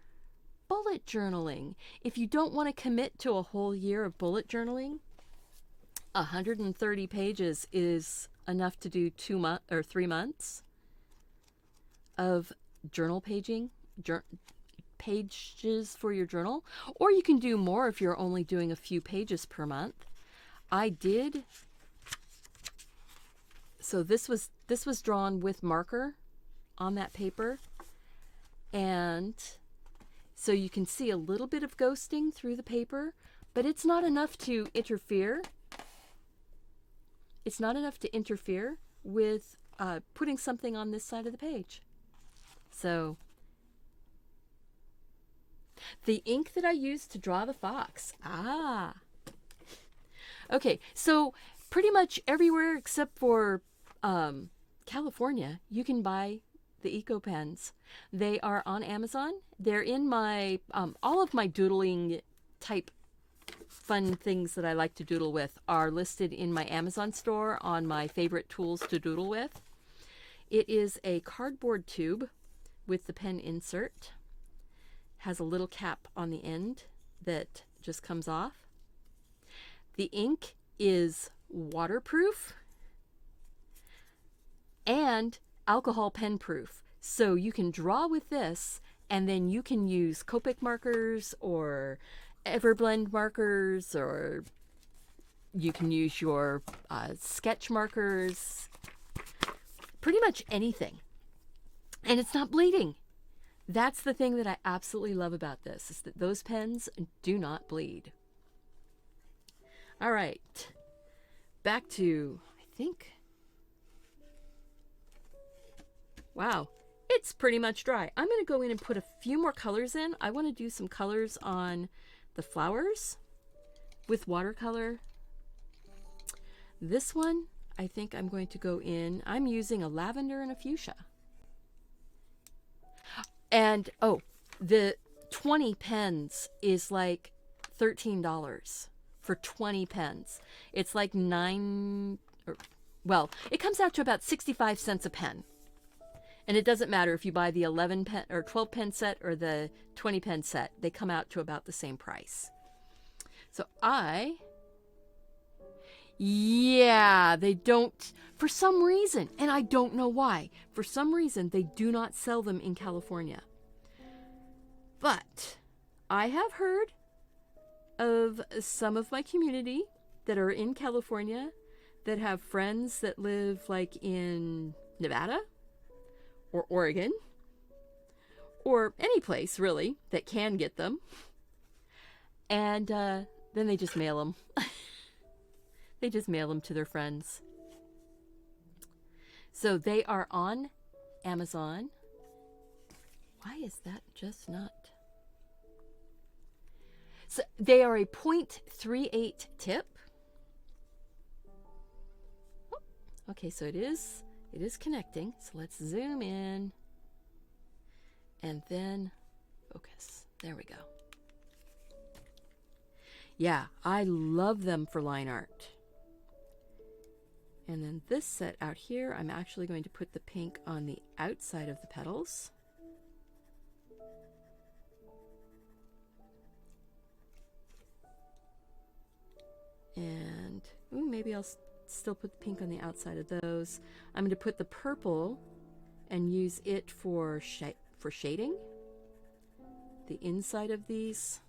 bullet journaling. If you don't want to commit to a whole year of bullet journaling, 130 pages is enough to do 2 months or 3 months of journal paging, pages for your journal. Or you can do more if you're only doing a few pages per month. I did. So this was drawn with marker on that paper, and so you can see a little bit of ghosting through the paper, but it's not enough to interfere. It's not enough to interfere with putting something on this side of the page. So the ink that I used to draw the fox. Okay, so pretty much everywhere except for California, you can buy the Eco Pens. They are on Amazon. They're in my, all of my doodling type fun things that I like to doodle with are listed in my Amazon store on my favorite tools to doodle with. It is a cardboard tube with the pen insert. Has a little cap on the end that just comes off. The ink is waterproof and alcohol pen proof. So you can draw with this, and then you can use Copic markers or Everblend markers, or you can use your sketch markers, pretty much anything. And it's not bleeding. That's the thing that I absolutely love about this, is that those pens do not bleed. All right, back to, I think, wow, it's pretty much dry. I'm going to go in and put a few more colors in. I want to do some colors on the flowers with watercolor. This one, I think I'm going to go in. I'm using a lavender and a fuchsia. And, oh, the 20 pens is like $13 for 20 pens. It's like it comes out to about 65 cents a pen. And it doesn't matter if you buy the 11 pen or 12 pen set or the 20 pen set. They come out to about the same price. So they don't, for some reason, and I don't know why, for some reason they do not sell them in California. But I have heard of some of my community that are in California that have friends that live like in Nevada or Oregon or any place really that can get them. And then they just mail them. They just mail them to their friends. So they are on Amazon. Why is that just not? So they are a 0.38 tip. Oh, okay, so it is connecting. So let's zoom in and then focus. There we go. Yeah, I love them for line art. And then this set out here, I'm actually going to put the pink on the outside of the petals. And maybe I'll still put the pink on the outside of those. I'm going to put the purple and use it for shading the inside of these.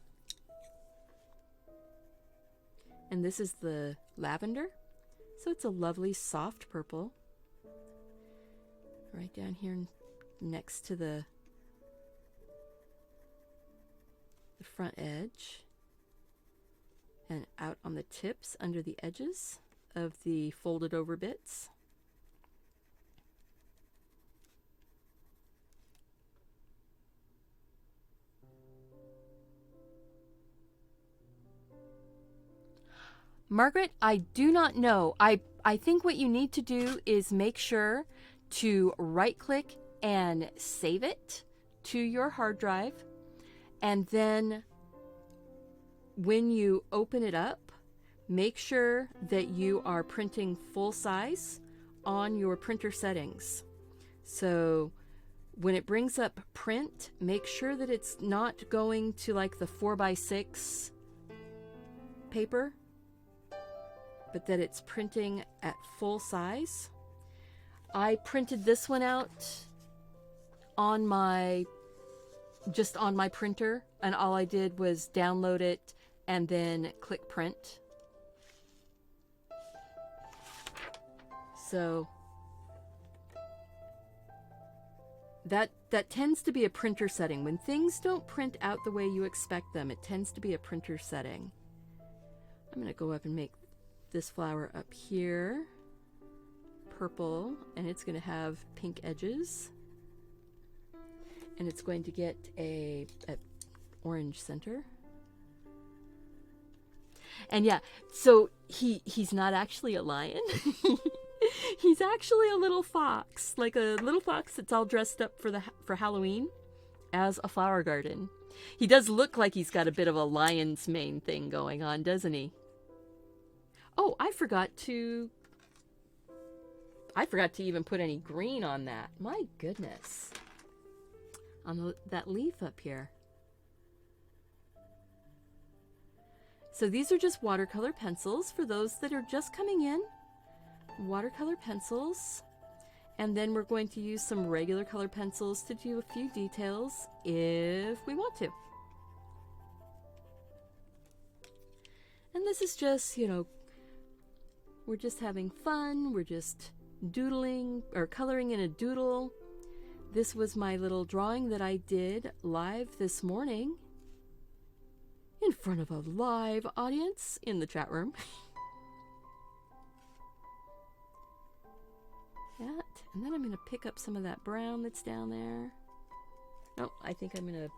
And this is the lavender. So it's a lovely soft purple. Right down here next to the front edge. And out on the tips under the edges of the folded over bits. Margaret, I do not know. I think what you need to do is make sure to right click and save it to your hard drive, and then when you open it up, make sure that you are printing full size on your printer settings. So when it brings up print, make sure that it's not going to like the 4x6 paper, but that it's printing at full size. I printed this one out on just on my printer, and all I did was download it and then click print. So that tends to be a printer setting. When things don't print out the way you expect them, it tends to be a printer setting. I'm going to go up and make this flower up here purple, and it's going to have pink edges, and it's going to get a orange center. And yeah, so he's not actually a lion. He's actually a little fox, like a little fox that's all dressed up for Halloween as a flower garden. He does look like he's got a bit of a lion's mane thing going on, doesn't he? Oh, I forgot to even put any green on that. My goodness. On that leaf up here. So these are just watercolor pencils for those that are just coming in. Watercolor pencils. And then we're going to use some regular color pencils to do a few details if we want to. And this is just, you know, we're just having fun. We're just doodling or coloring in a doodle. This was my little drawing that I did live this morning in front of a live audience in the chat room. That, and then I'm going to pick up some of that brown that's down there. Oh, I think I'm going to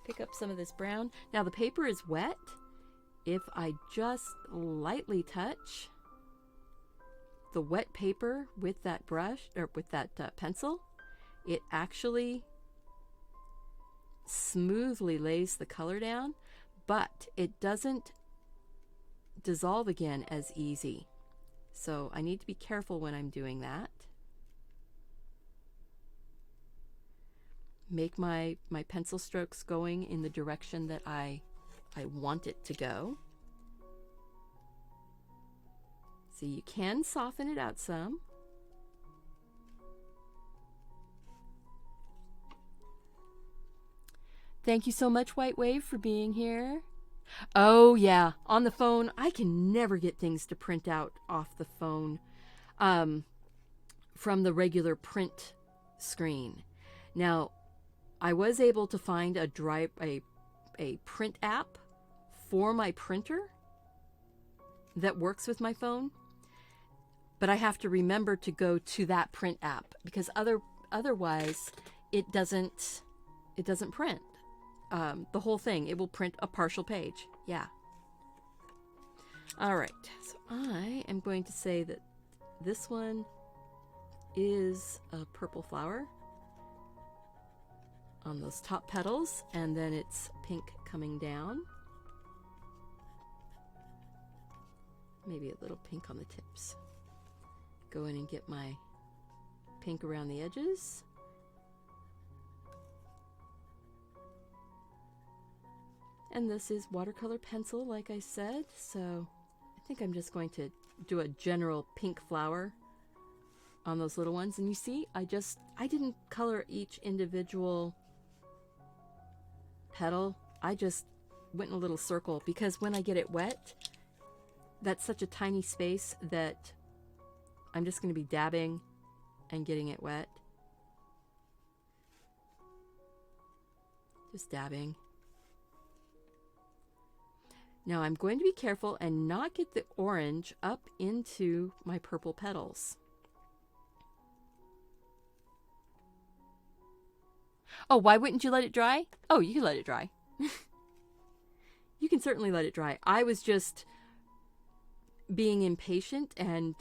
pick up some of this brown. Now the paper is wet. If I just lightly touch the wet paper with that brush or with that pencil, it actually smoothly lays the color down, but it doesn't dissolve again as easy. So I need to be careful when I'm doing that. Make my pencil strokes going in the direction that I want it to go. So you can soften it out some. Thank you so much, White Wave, for being here. Oh yeah, on the phone, I can never get things to print out off the phone from the regular print screen. Now, I was able to find a print app for my printer that works with my phone, but I have to remember to go to that print app because otherwise it doesn't print the whole thing. It will print a partial page. Yeah. All right. So I am going to say that this one is a purple flower on those top petals, and then it's pink coming down. Maybe a little pink on the tips. Go in and get my pink around the edges. And this is watercolor pencil, like I said, so I think I'm just going to do a general pink flower on those little ones. And you see, I didn't color each individual petal. I just went in a little circle because when I get it wet, that's such a tiny space that I'm just going to be dabbing and getting it wet. Just dabbing. Now I'm going to be careful and not get the orange up into my purple petals. Oh, why wouldn't you let it dry? Oh, you can let it dry. You can certainly let it dry. I was just being impatient and,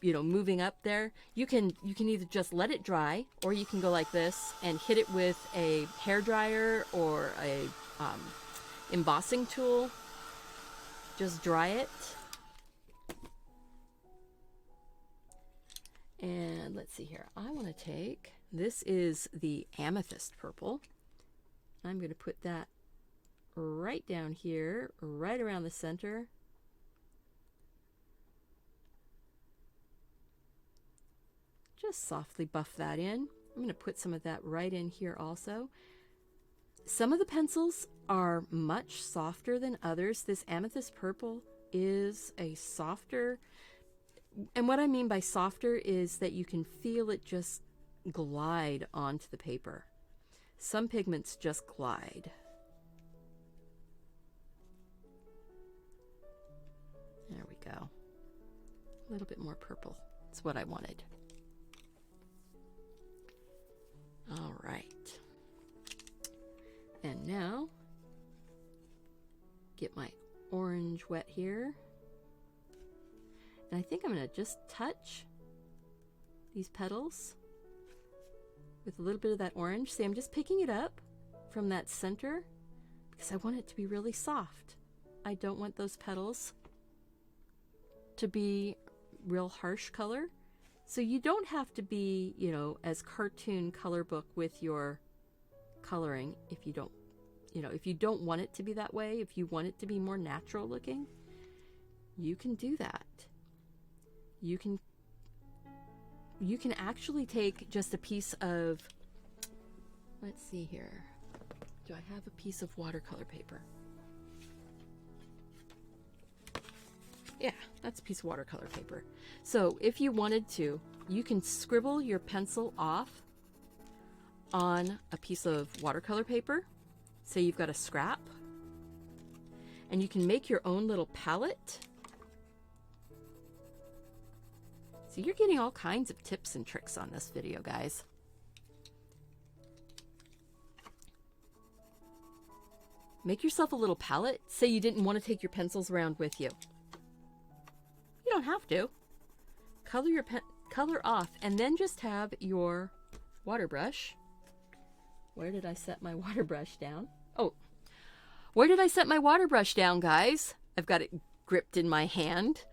you know, moving up there. You can either just let it dry, or you can go like this and hit it with a hair dryer or a embossing tool. Just dry it. And let's see here. I want to take, this is the amethyst purple. I'm going to put that right down here, right around the center. Just softly buff that in. I'm going to put some of that right in here also. Some of the pencils are much softer than others. This amethyst purple is a softer, and what I mean by softer is that you can feel it just glide onto the paper. Some pigments just glide. There we go. A little bit more purple. That's what I wanted. All right. And now, get my orange wet here. And I think I'm going to just touch these petals with a little bit of that orange. See, I'm just picking it up from that center because I want it to be really soft. I don't want those petals to be real harsh color. So you don't have to be, you know, as cartoon color book with your coloring if you don't, you know, if you don't want it to be that way, if you want it to be more natural looking, you can do that. You can actually take just a piece of, let's see here. Do I have a piece of watercolor paper? Yeah, that's a piece of watercolor paper. So if you wanted to, you can scribble your pencil off on a piece of watercolor paper. Say you've got a scrap, and you can make your own little palette. So you're getting all kinds of tips and tricks on this video, guys. Make yourself a little palette. Say you didn't want to take your pencils around with you. You don't have to. Color off, and then just have your water brush. Where did I set my water brush down? Oh, where did I set my water brush down, guys? I've got it gripped in my hand.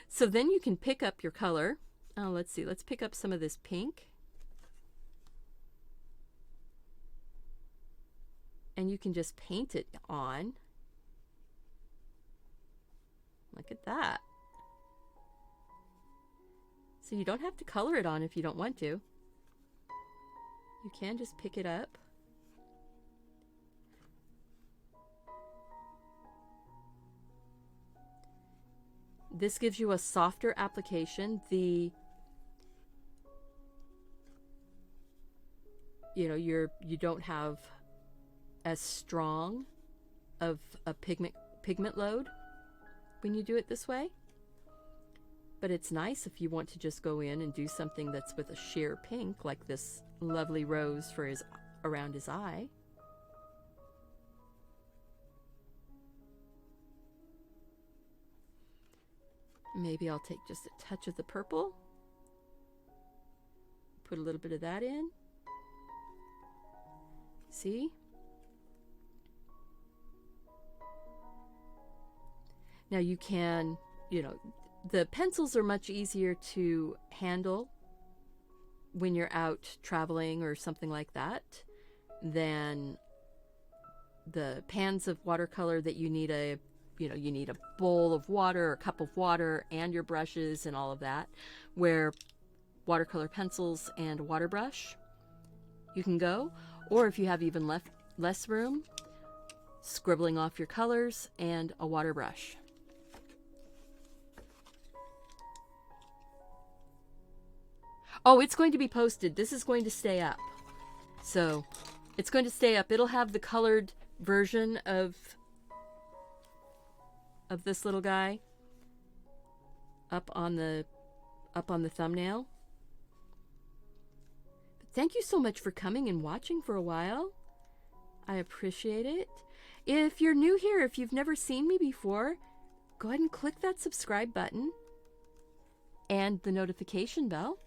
So then you can pick up your color. Oh, let's see. Let's pick up some of this pink. And you can just paint it on. Look at that. So you don't have to color it on if you don't want to. You can just pick it up. This gives you a softer application. You don't have as strong of a pigment load when you do it this way. But it's nice if you want to just go in and do something that's with a sheer pink, like this lovely rose for around his eye. Maybe I'll take just a touch of the purple, put a little bit of that in. See? Now you can, the pencils are much easier to handle when you're out traveling or something like that than the pans of watercolor that you need you need a bowl of water or a cup of water and your brushes and all of that, where watercolor pencils and a water brush, you can go. Or if you have even less room, scribbling off your colors and a water brush. Oh, it's going to be posted. This is going to stay up. So it's going to stay up. It'll have the colored version of this little guy up on the thumbnail. But thank you so much for coming and watching for a while. I appreciate it. If you're new here, if you've never seen me before, go ahead and click that subscribe button and the notification bell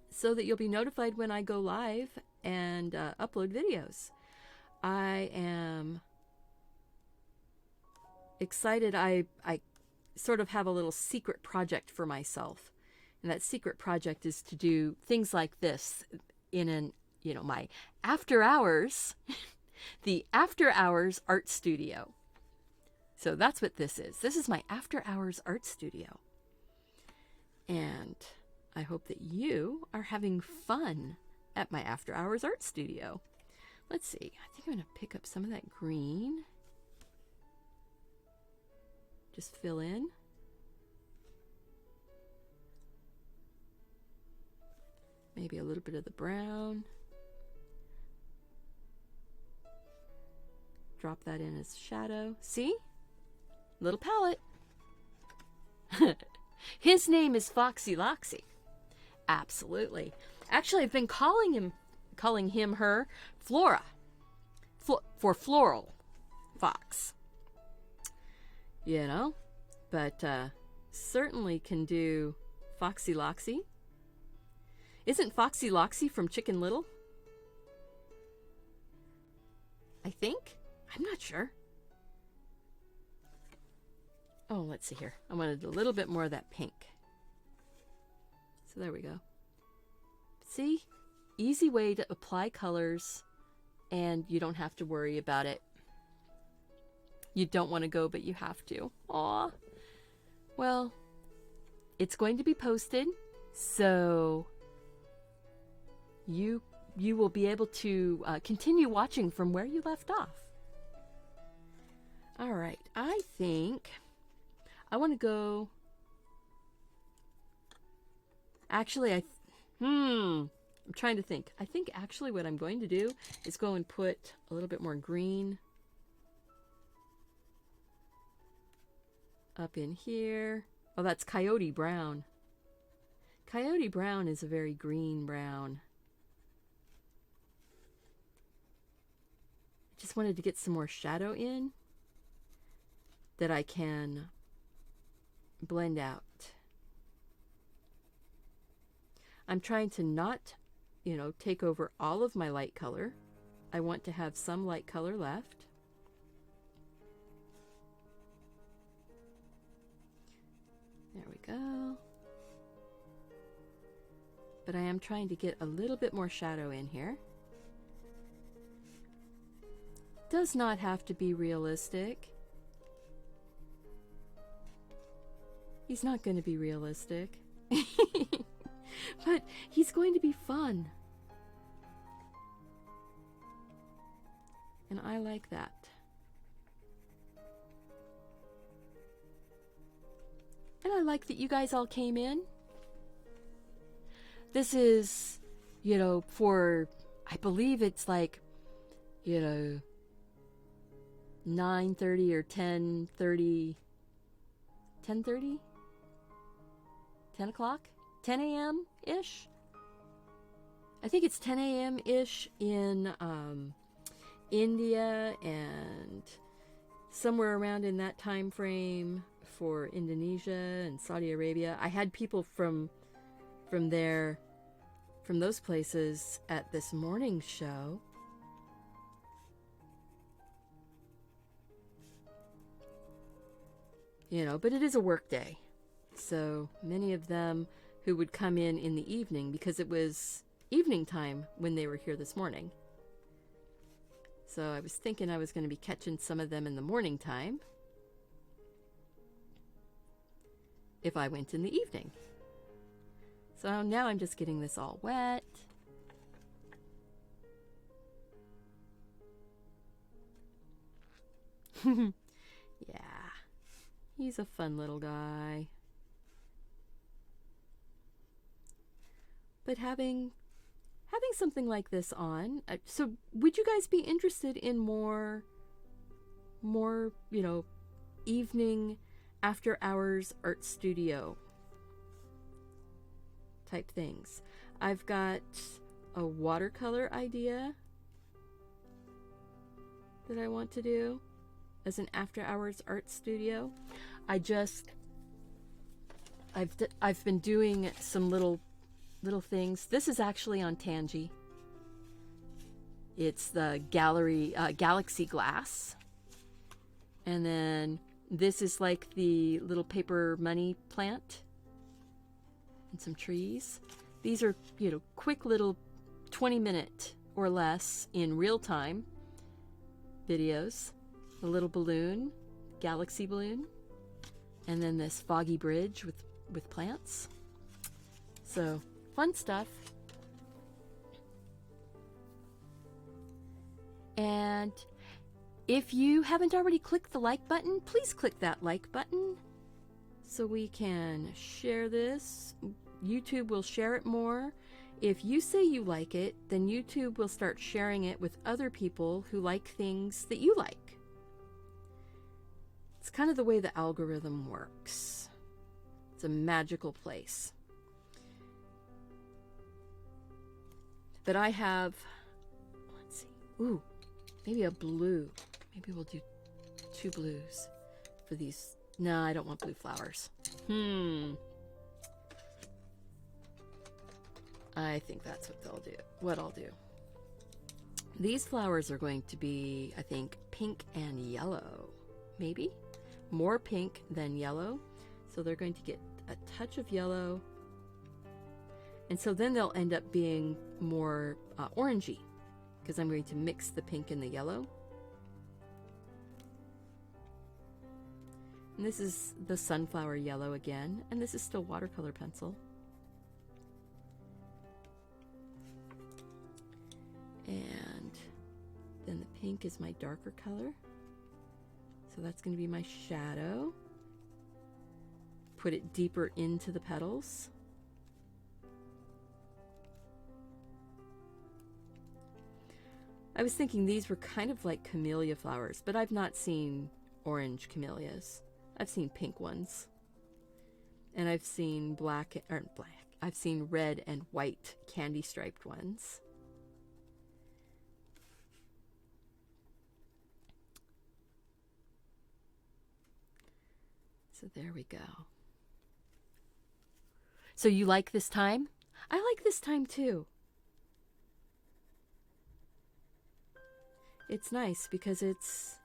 so that you'll be notified when I go live and upload videos. I am excited. I sort of have a little secret project for myself. And that secret project is to do things like this in an, my after hours, the after hours art studio. So that's what this is. This is my after hours art studio. And I hope that you are having fun at my after hours art studio. Let's see. I think I'm going to pick up some of that green. Just fill in. Maybe a little bit of the brown. Drop that in as shadow. See? Little palette. His name is Foxy Loxy. Absolutely. Actually, I've been calling him, her, Flora. For Floral Fox. But certainly can do Foxy Loxy. Isn't Foxy Loxy from Chicken Little? I think. I'm not sure. Oh, let's see here. I wanted a little bit more of that pink. So there we go. See? Easy way to apply colors, and you don't have to worry about it. You don't want to go, but you have to. Aw. Well, it's going to be posted, so you will be able to continue watching from where you left off. All right, I think I want to go. Actually, I'm trying to think. I think actually what I'm going to do is go and put a little bit more green up in here. Oh, that's Coyote Brown. Coyote Brown is a very green brown. I just wanted to get some more shadow in that I can blend out. I'm trying to not, take over all of my light color. I want to have some light color left. There we go. But I am trying to get a little bit more shadow in here. Does not have to be realistic. He's not going to be realistic. But he's going to be fun. And I like that. And I like that you guys all came in. This is, for, I believe it's like, 9:30 or 10:30. 10:30? 10 o'clock? 10 a.m.-ish? I think it's 10 a.m.-ish in India, and somewhere around in that time frame for Indonesia and Saudi Arabia. I had people from those places at this morning show. But it is a work day. So many of them who would come in the evening, because it was evening time when they were here this morning. So I was thinking I was going to be catching some of them in the morning time if I went in the evening. So now I'm just getting this all wet. Yeah, he's a fun little guy. But having something like this on, so would you guys be interested in more, evening after hours art studio type things? I've got a watercolor idea that I want to do as an after hours art studio. I've been doing some little things. This is actually on Tangy. It's the Galaxy glass. And then This is like the little paper money plant and some trees. These are, you know, quick little 20-minute or less in real time videos. A little balloon, galaxy balloon, and then this foggy bridge with plants. So fun stuff. And if you haven't already clicked the like button, please click that like button so we can share this. YouTube will share it more. If you say you like it, then YouTube will start sharing it with other people who like things that you like. It's kind of the way the algorithm works. It's a magical place. But I have, let's see, ooh, maybe a blue. Maybe we'll do 2 blues for these. No, I don't want blue flowers. I think that's what I'll do. These flowers are going to be, I think, pink and yellow. Maybe more pink than yellow. So they're going to get a touch of yellow. And so then they'll end up being more orangey, because I'm going to mix the pink and the yellow. And this is the sunflower yellow again, and this is still watercolor pencil. And then the pink is my darker color. So that's going to be my shadow. Put it deeper into the petals. I was thinking these were kind of like camellia flowers, but I've not seen orange camellias. I've seen pink ones. And I've seen I've seen red and white candy striped ones. So there we go. So you like this time? I like this time too. It's nice because it's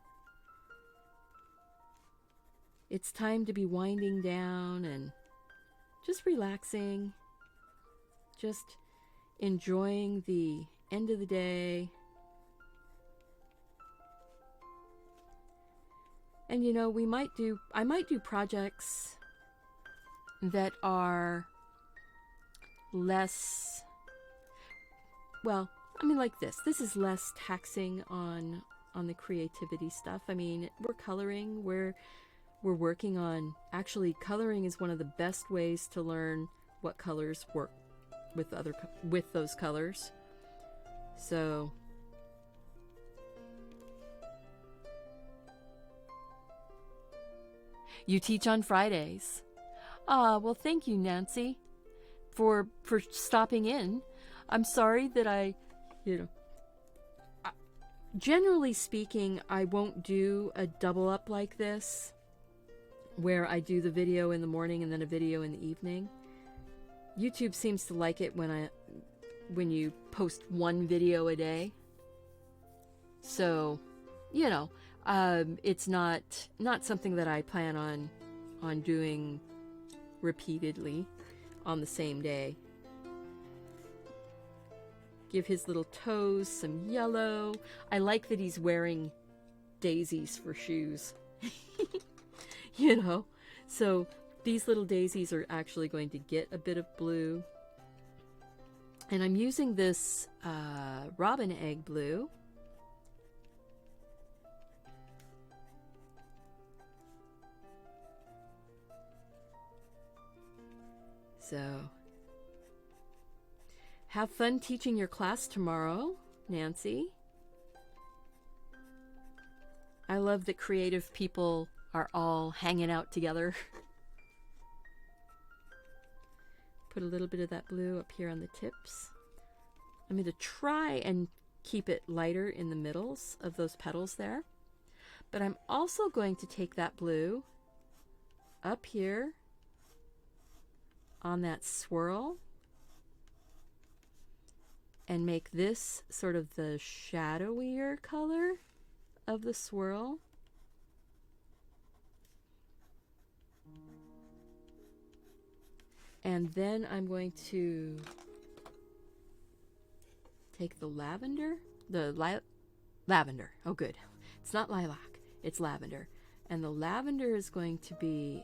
time to be winding down and just relaxing, just enjoying the end of the day. And you know, I might do projects that are less, well, I mean, like this. This is less taxing on the creativity stuff. I mean, we're coloring, we're working on, actually coloring is one of the best ways to learn what colors work with those colors. So you teach on Fridays. Well, thank you, Nancy, for stopping in. I'm sorry that generally speaking, I won't do a double up like this, where I do the video in the morning and then a video in the evening. YouTube seems to like it when you post one video a day. So, you know, it's not something that I plan on doing repeatedly on the same day. Give his little toes some yellow. I like that he's wearing daisies for shoes. You know, so these little daisies are actually going to get a bit of blue. And I'm using this robin egg blue. So, have fun teaching your class tomorrow, Nancy. I love that creative people are all hanging out together. Put a little bit of that blue up here on the tips. I'm going to try and keep it lighter in the middles of those petals there. But I'm also going to take that blue up here on that swirl and make this sort of the shadowier color of the swirl. And then I'm going to take the lavender, lavender. Oh, good. It's not lilac, it's lavender. And the lavender is going to be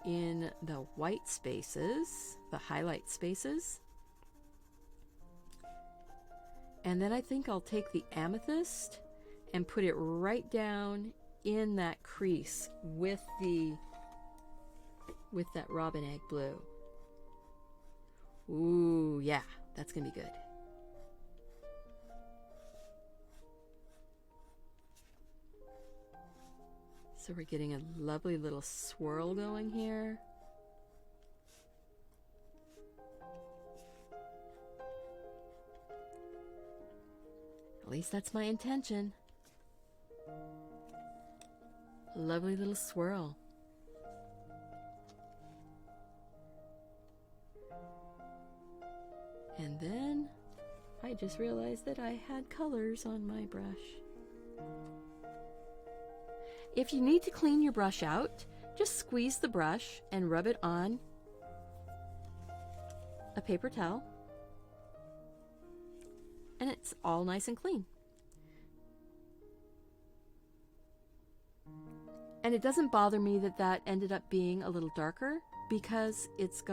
in the white spaces, the highlight spaces. And then I think I'll take the amethyst and put it right down in that crease with that robin egg blue. Ooh, yeah, that's gonna be good. So we're getting a lovely little swirl going here. At least that's my intention. Lovely little swirl. And then I just realized that I had colors on my brush. If you need to clean your brush out, just squeeze the brush and rub it on a paper towel, and it's all nice and clean. And it doesn't bother me that that ended up being a little darker because it's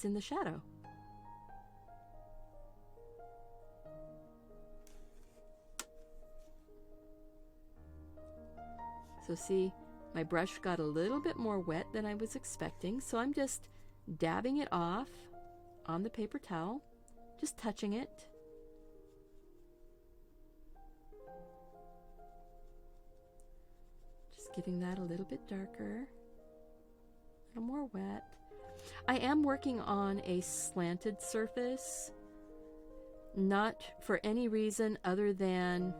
in the shadow. So see, my brush got a little bit more wet than I was expecting, so I'm just dabbing it off on the paper towel, just touching it. Just getting that a little bit darker, a little more wet. I am working on a slanted surface, not for any reason other than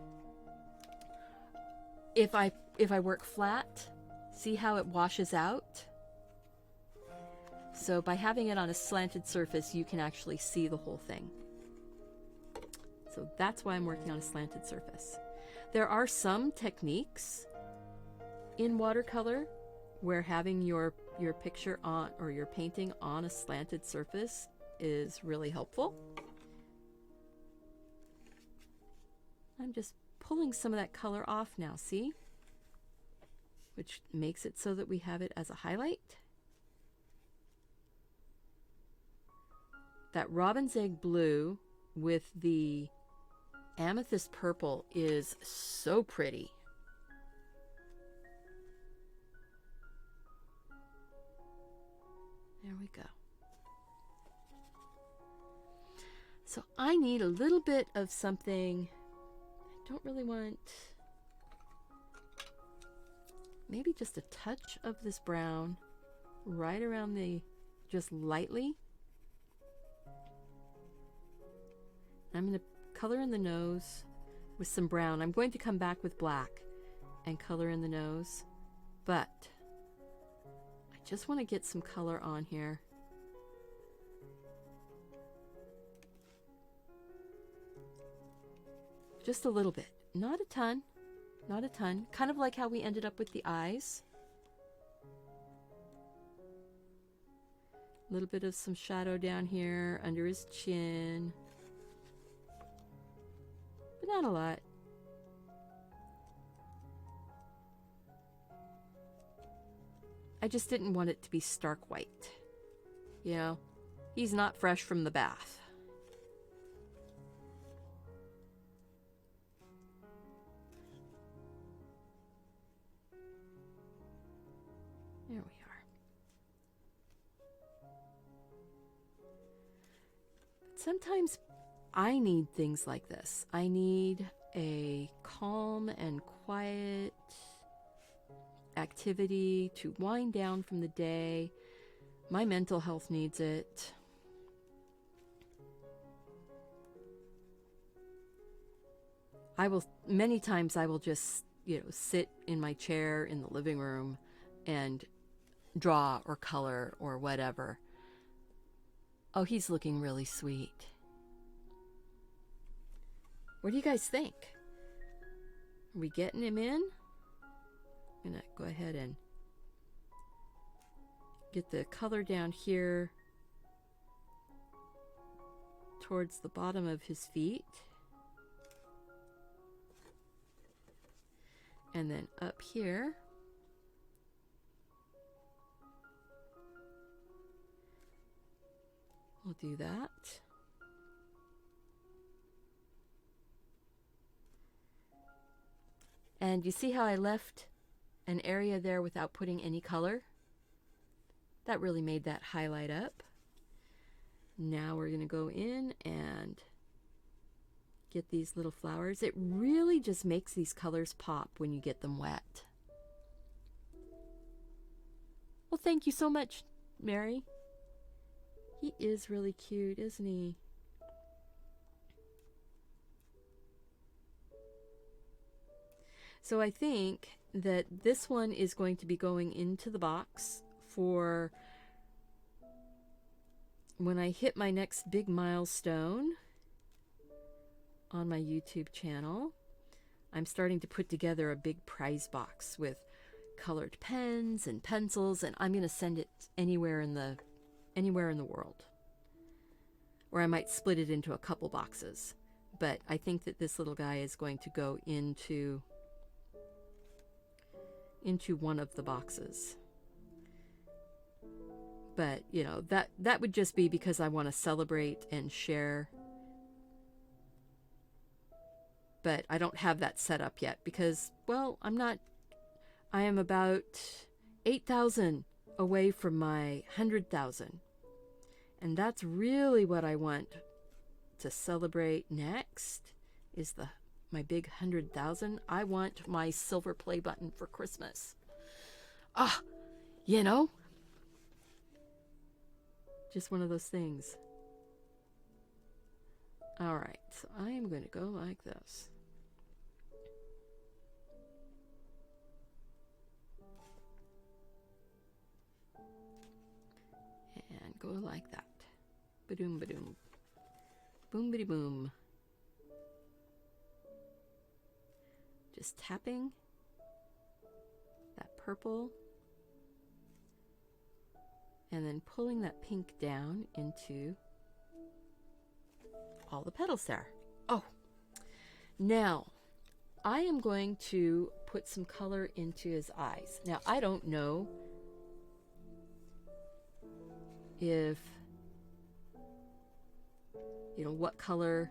if I work flat, see how it washes out? So by having it on a slanted surface, you can actually see the whole thing. So that's why I'm working on a slanted surface. There are some techniques in watercolor where having your picture on, or your painting on a slanted surface, is really helpful. I'm just pulling some of that color off now, see? Which makes it so that we have it as a highlight. That robin's egg blue with the amethyst purple is so pretty. There we go. So I need a little bit of something. I don't really want, maybe just a touch of this brown right around the, just lightly. I'm going to color in the nose with some brown. I'm going to come back with black and color in the nose, but I just want to get some color on here. Just a little bit, not a ton, not a ton. Kind of like how we ended up with the eyes. A little bit of some shadow down here under his chin, but not a lot. I just didn't want it to be stark white. You know, he's not fresh from the bath. There we are. But sometimes I need things like this. I need a calm and quiet activity to wind down from the day. My mental health needs it. Many times I will just, sit in my chair in the living room and draw or color or whatever. Oh, he's looking really sweet. What do you guys think? Are we getting him in? I'm gonna go ahead and get the color down here towards the bottom of his feet. And then up here. We'll do that. And you see how I left an area there without putting any color? That really made that highlight up. Now we're going to go in and get these little flowers. It really just makes these colors pop when you get them wet. Well, thank you so much, Mary. He is really cute, isn't he? So I think that this one is going to be going into the box for when I hit my next big milestone on my YouTube channel. I'm starting to put together a big prize box with colored pens and pencils, and I'm going to send it anywhere in the world. Or I might split it into a couple boxes. But I think that this little guy is going to go into one of the boxes. But, you know, that would just be because I want to celebrate and share. But I don't have that set up yet because, well, I am about 8,000 away from my 100,000. And that's really what I want to celebrate next is my big 100,000. I want my silver play button for Christmas. You know, just one of those things. All right, so I am going to go like this. And go like that. Ba-doom, ba-doom. Boom, bitty boom. Just tapping that purple and then pulling that pink down into all the petals there. Oh, now I am going to put some color into his eyes. Now, I don't know if, you know, what color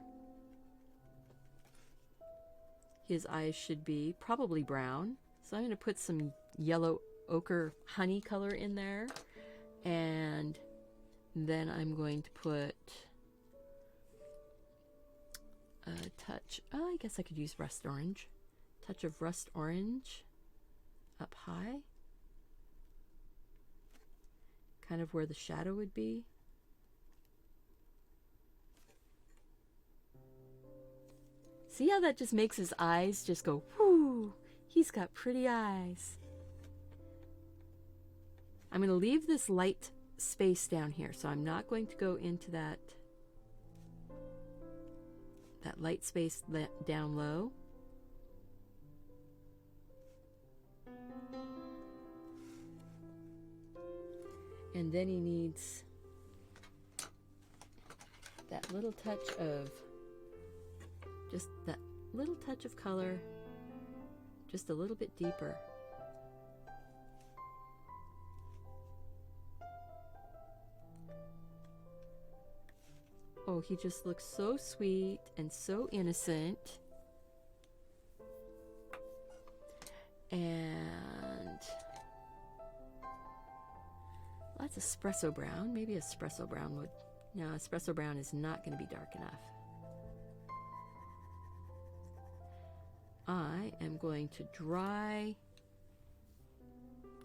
his eyes should be. Probably brown. So I'm going to put some yellow ochre honey color in there. And then I'm going to put a touch, I guess I could use rust orange. Touch of rust orange up high. Kind of where the shadow would be. See how that just makes his eyes just go, whoo, he's got pretty eyes. I'm going to leave this light space down here, so I'm not going to go into that light space down low. And then he needs that little touch of, just that little touch of color, just a little bit deeper. Oh, he just looks so sweet and so innocent. And that's espresso brown. Maybe espresso brown would... No, espresso brown is not going to be dark enough. I am going to dry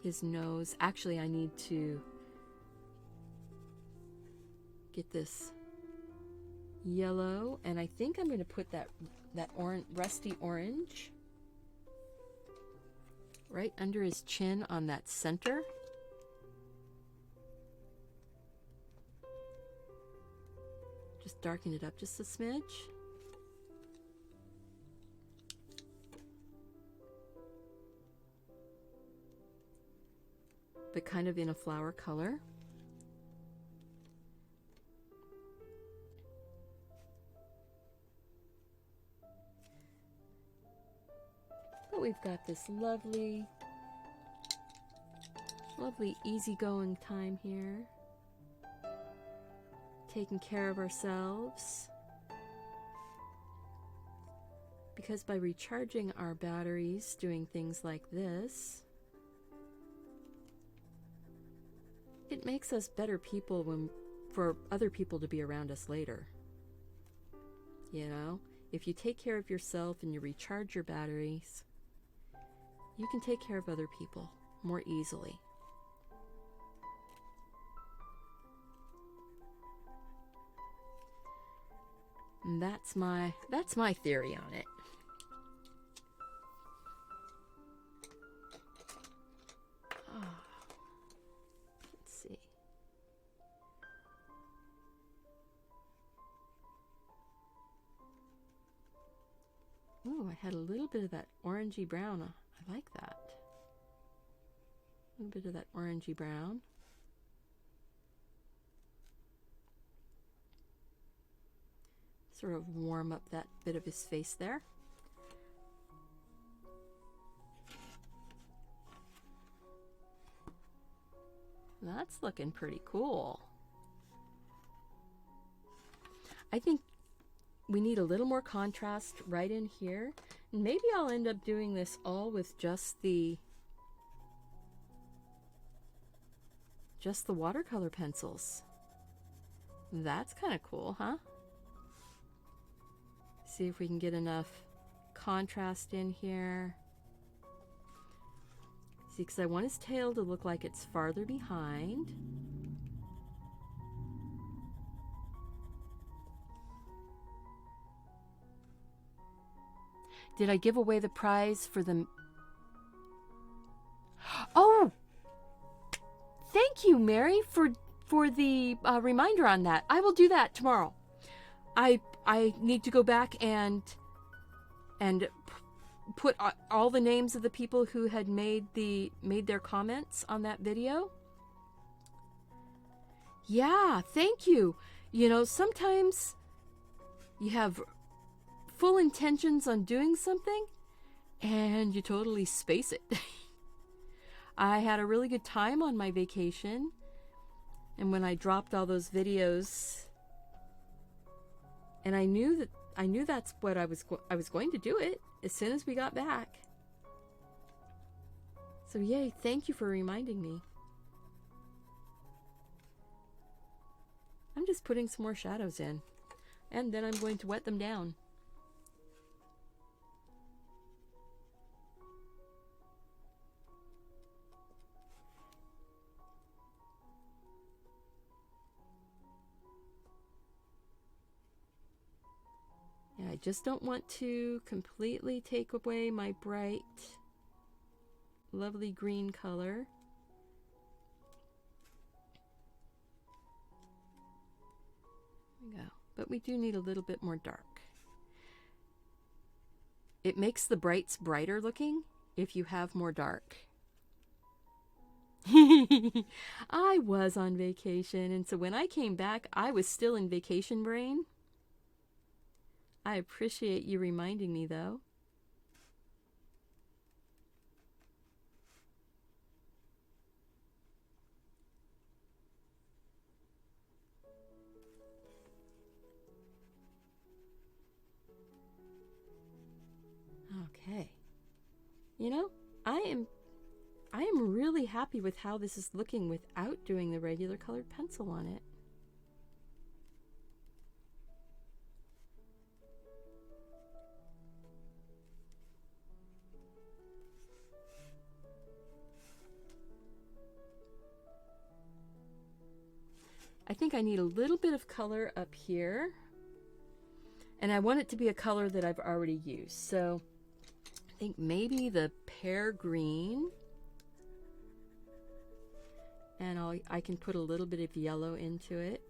his nose. Actually, I need to get this yellow, and I think I'm going to put that rusty orange right under his chin on that center. Just darken it up just a smidge. but kind of in a flower color. But we've got this lovely easygoing time here, taking care of ourselves, because by recharging our batteries, doing things like this, it makes us better people for other people to be around us later. You know, if you take care of yourself and you recharge your batteries, you can take care of other people more easily. And that's my theory on it. Let's see. Ooh, I had a little bit of that orangey brown. I like that. A little bit of that orangey brown. Sort of warm up that bit of his face there. That's looking pretty cool. I think we need a little more contrast right in here. Maybe I'll end up doing this all with just the watercolor pencils. That's kind of cool, huh? See if we can get enough contrast in here. See, because I want his tail to look like it's farther behind. Did I give away the prize for the... Oh! Thank you, Mary, for the reminder on that. I will do that tomorrow. I need to go back and put all the names of the people who had made their comments on that video. Yeah, thank you. You know, sometimes you have full intentions on doing something and you totally space it. I had a really good time on my vacation, and when I dropped all those videos, and I knew that's what I was going to do it as soon as we got back. So yay, thank you for reminding me. I'm just putting some more shadows in, and then I'm going to wet them down. Yeah, I just don't want to completely take away my bright, lovely green color. There we go. But we do need a little bit more dark. It makes the brights brighter looking if you have more dark. I was on vacation, and so when I came back, I was still in vacation brain. I appreciate you reminding me, though. Okay. You know, I am really happy with how this is looking without doing the regular colored pencil on it. I think I need a little bit of color up here, and I want it to be a color that I've already used. So I think maybe the pear green, and I can put a little bit of yellow into it.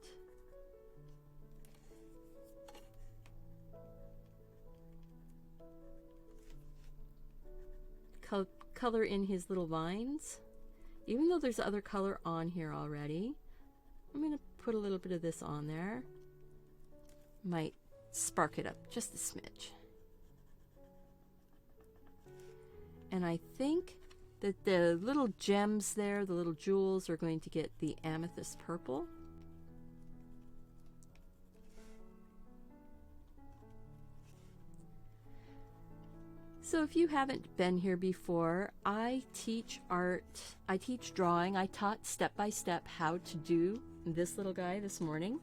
Color in his little vines. Even though there's other color on here already, I'm going to put a little bit of this on there. Might spark it up just a smidge. And I think that the little gems there, the little jewels, are going to get the amethyst purple. So if you haven't been here before, I teach art, I teach drawing. I taught step by step how to do this little guy this morning.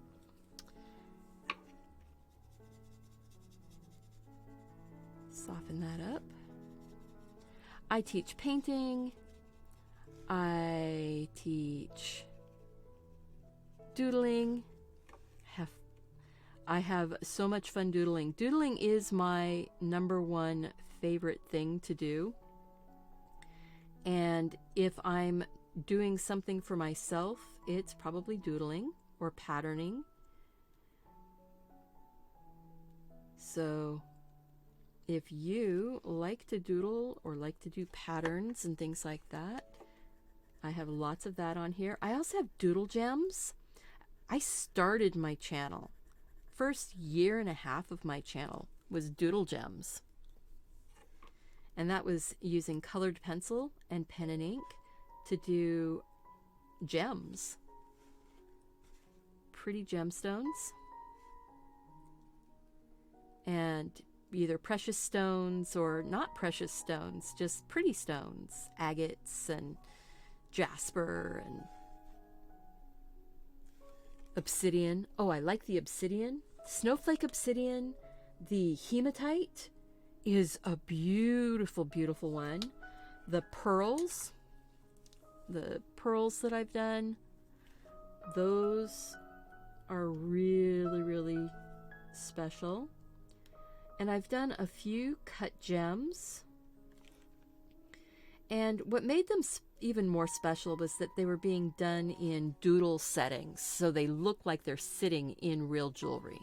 Soften that up. I teach painting. I teach doodling. I have so much fun doodling. Doodling is my #1 favorite thing to do. And if I'm doing something for myself, it's probably doodling or patterning. So if you like to doodle or like to do patterns and things like that, I have lots of that on here. I also have doodle gems. I started my channel. First year and a half of my channel was doodle gems. And that was using colored pencil and pen and ink to do gems. Pretty gemstones. And either precious stones or not precious stones, just pretty stones. Agates and jasper and obsidian. Oh, I like the obsidian. Snowflake obsidian. The hematite is a beautiful, beautiful one. The pearls that I've done, those are really, really special. And I've done a few cut gems. And what made them even more special was that they were being done in doodle settings, so they look like they're sitting in real jewelry.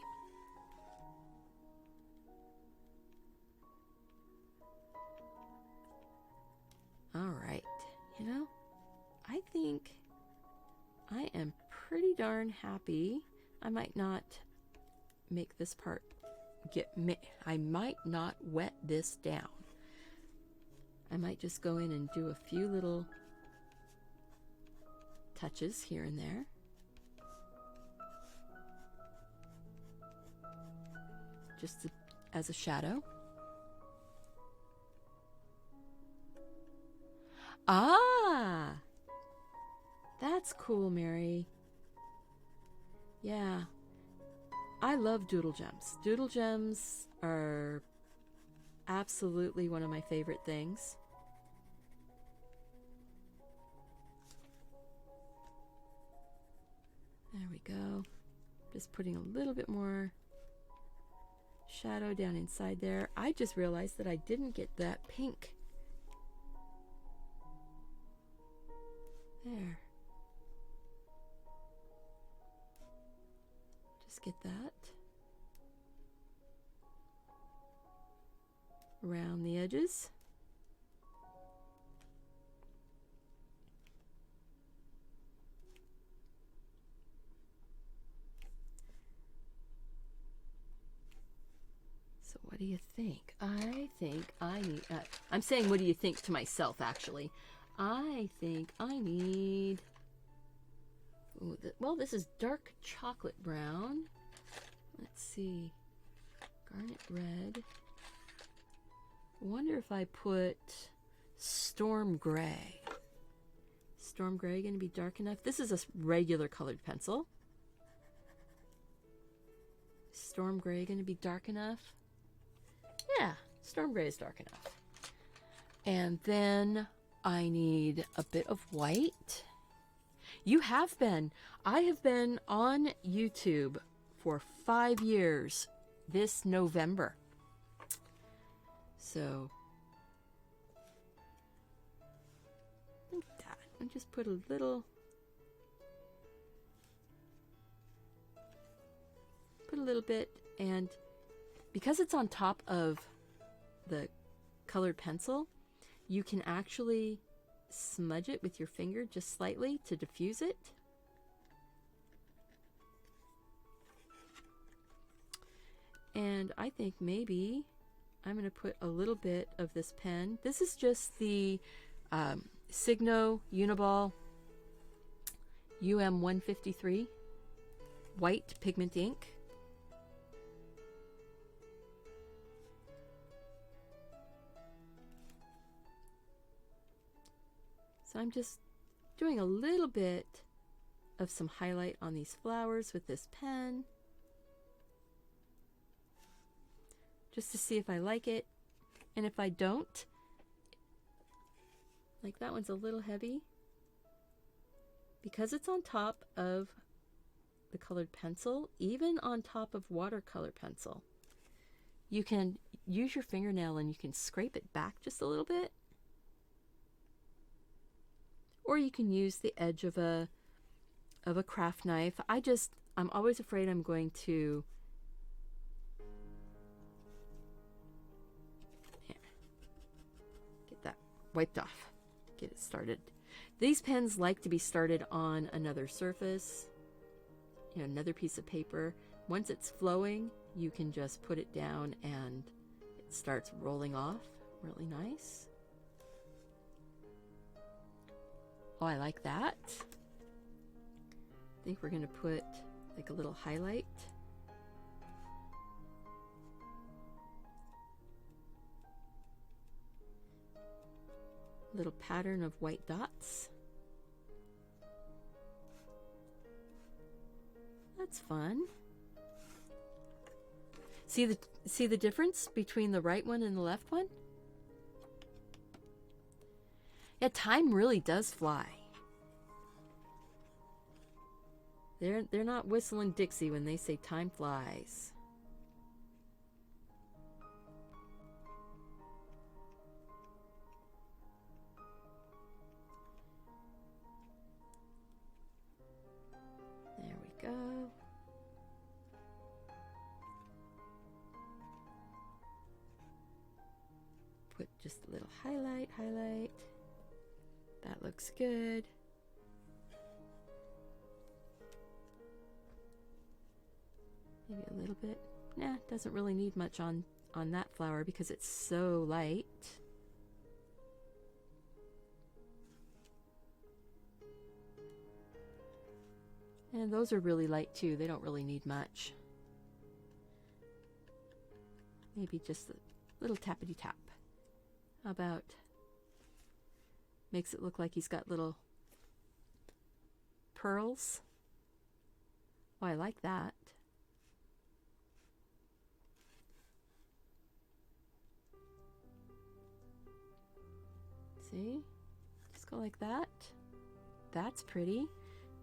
All right, you know, I think I am pretty darn happy. I might not make this part I might not wet this down. I might just go in and do a few little touches here and there. Just as a shadow. Ah! That's cool, Mary. Yeah. I love doodle gems. Doodle gems are absolutely one of my favorite things. There we go. Just putting a little bit more shadow down inside there. I just realized that I didn't get that pink. There. Just get that around the edges. So what do you think? I think I need, I'm saying what do you think to myself actually. I think I need, ooh, well, this is dark chocolate brown. Let's see, garnet red. I wonder if I put storm gray. Storm gray going to be dark enough? This is a regular colored pencil. Storm gray going to be dark enough? Yeah, storm gray is dark enough. And then I need a bit of white. I have been on YouTube for 5 years this November. So, like that. And just put a little bit, and because it's on top of the colored pencil, you can actually smudge it with your finger just slightly to diffuse it. And I think maybe I'm going to put a little bit of this pen. This is just the Signo Uniball UM153 white pigment ink. So I'm just doing a little bit of some highlight on these flowers with this pen, just to see if I like it. And if I don't, like that one's a little heavy, because it's on top of the colored pencil, even on top of watercolor pencil, you can use your fingernail and you can scrape it back just a little bit. Or you can use the edge of a craft knife. I'm always afraid I'm going to get that wiped off, get it started. These pens like to be started on another surface, another piece of paper. Once it's flowing, you can just put it down and it starts rolling off really nice. Oh, I like that. I think we're going to put like a little highlight. Little pattern of white dots. That's fun. See the difference between the right one and the left one? Yeah, time really does fly. They're not whistling Dixie when they say time flies. There we go. Put just a little highlight. That looks good. Maybe a little bit. Nah, doesn't really need much on that flower because it's so light. And those are really light too. They don't really need much. Maybe just a little tappity tap. How about makes it look like he's got little pearls? Oh, I like that. See? Just go like that. That's pretty.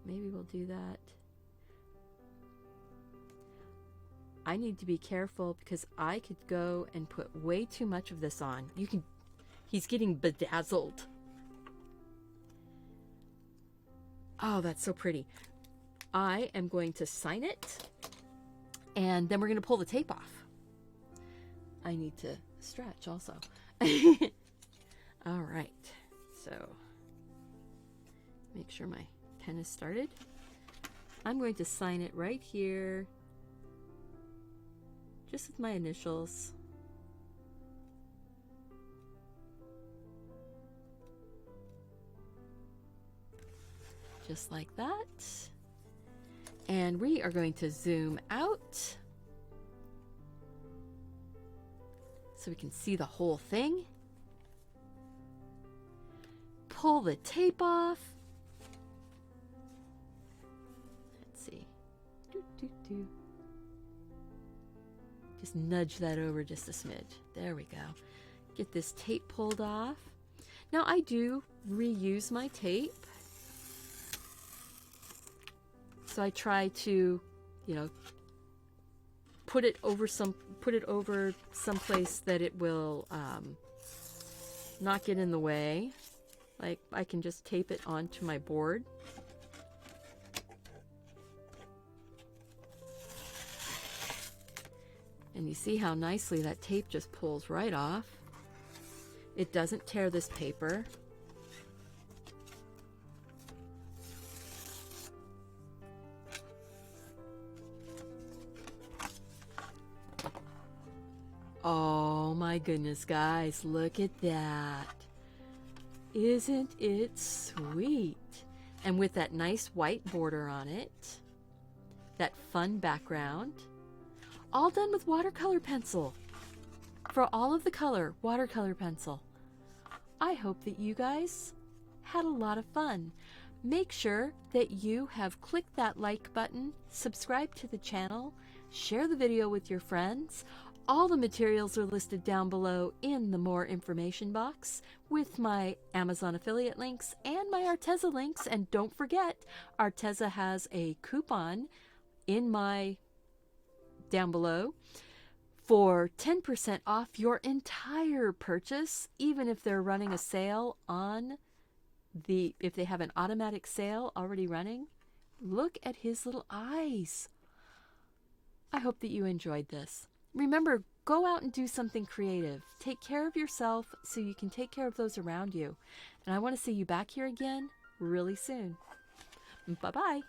Maybe we'll do that. I need to be careful because I could go and put way too much of this on. He's getting bedazzled. Oh, that's so pretty. I am going to sign it and then we're going to pull the tape off. I need to stretch also. All right, so make sure my pen is started. I'm going to sign it right here, just with my initials. Just like that. And we are going to zoom out so we can see the whole thing. Pull the tape off. Let's see. Just nudge that over just a smidge. There we go. Get this tape pulled off. Now I do reuse my tape. So I try to, put it over someplace that it will not get in the way. Like I can just tape it onto my board. And you see how nicely that tape just pulls right off. It doesn't tear this paper. Oh my goodness, guys, look at that. Isn't it sweet? And with that nice white border on it, that fun background, all done with watercolor pencil. For all of the color, watercolor pencil. I hope that you guys had a lot of fun. Make sure that you have clicked that like button, subscribe to the channel, share the video with your friends. All the materials are listed down below in the more information box with my Amazon affiliate links and my Arteza links. And don't forget, Arteza has a coupon in my down below for 10% off your entire purchase, even if they're running a sale on if they have an automatic sale already running. Look at his little eyes. I hope that you enjoyed this. Remember, go out and do something creative. Take care of yourself so you can take care of those around you. And I want to see you back here again really soon. Bye-bye.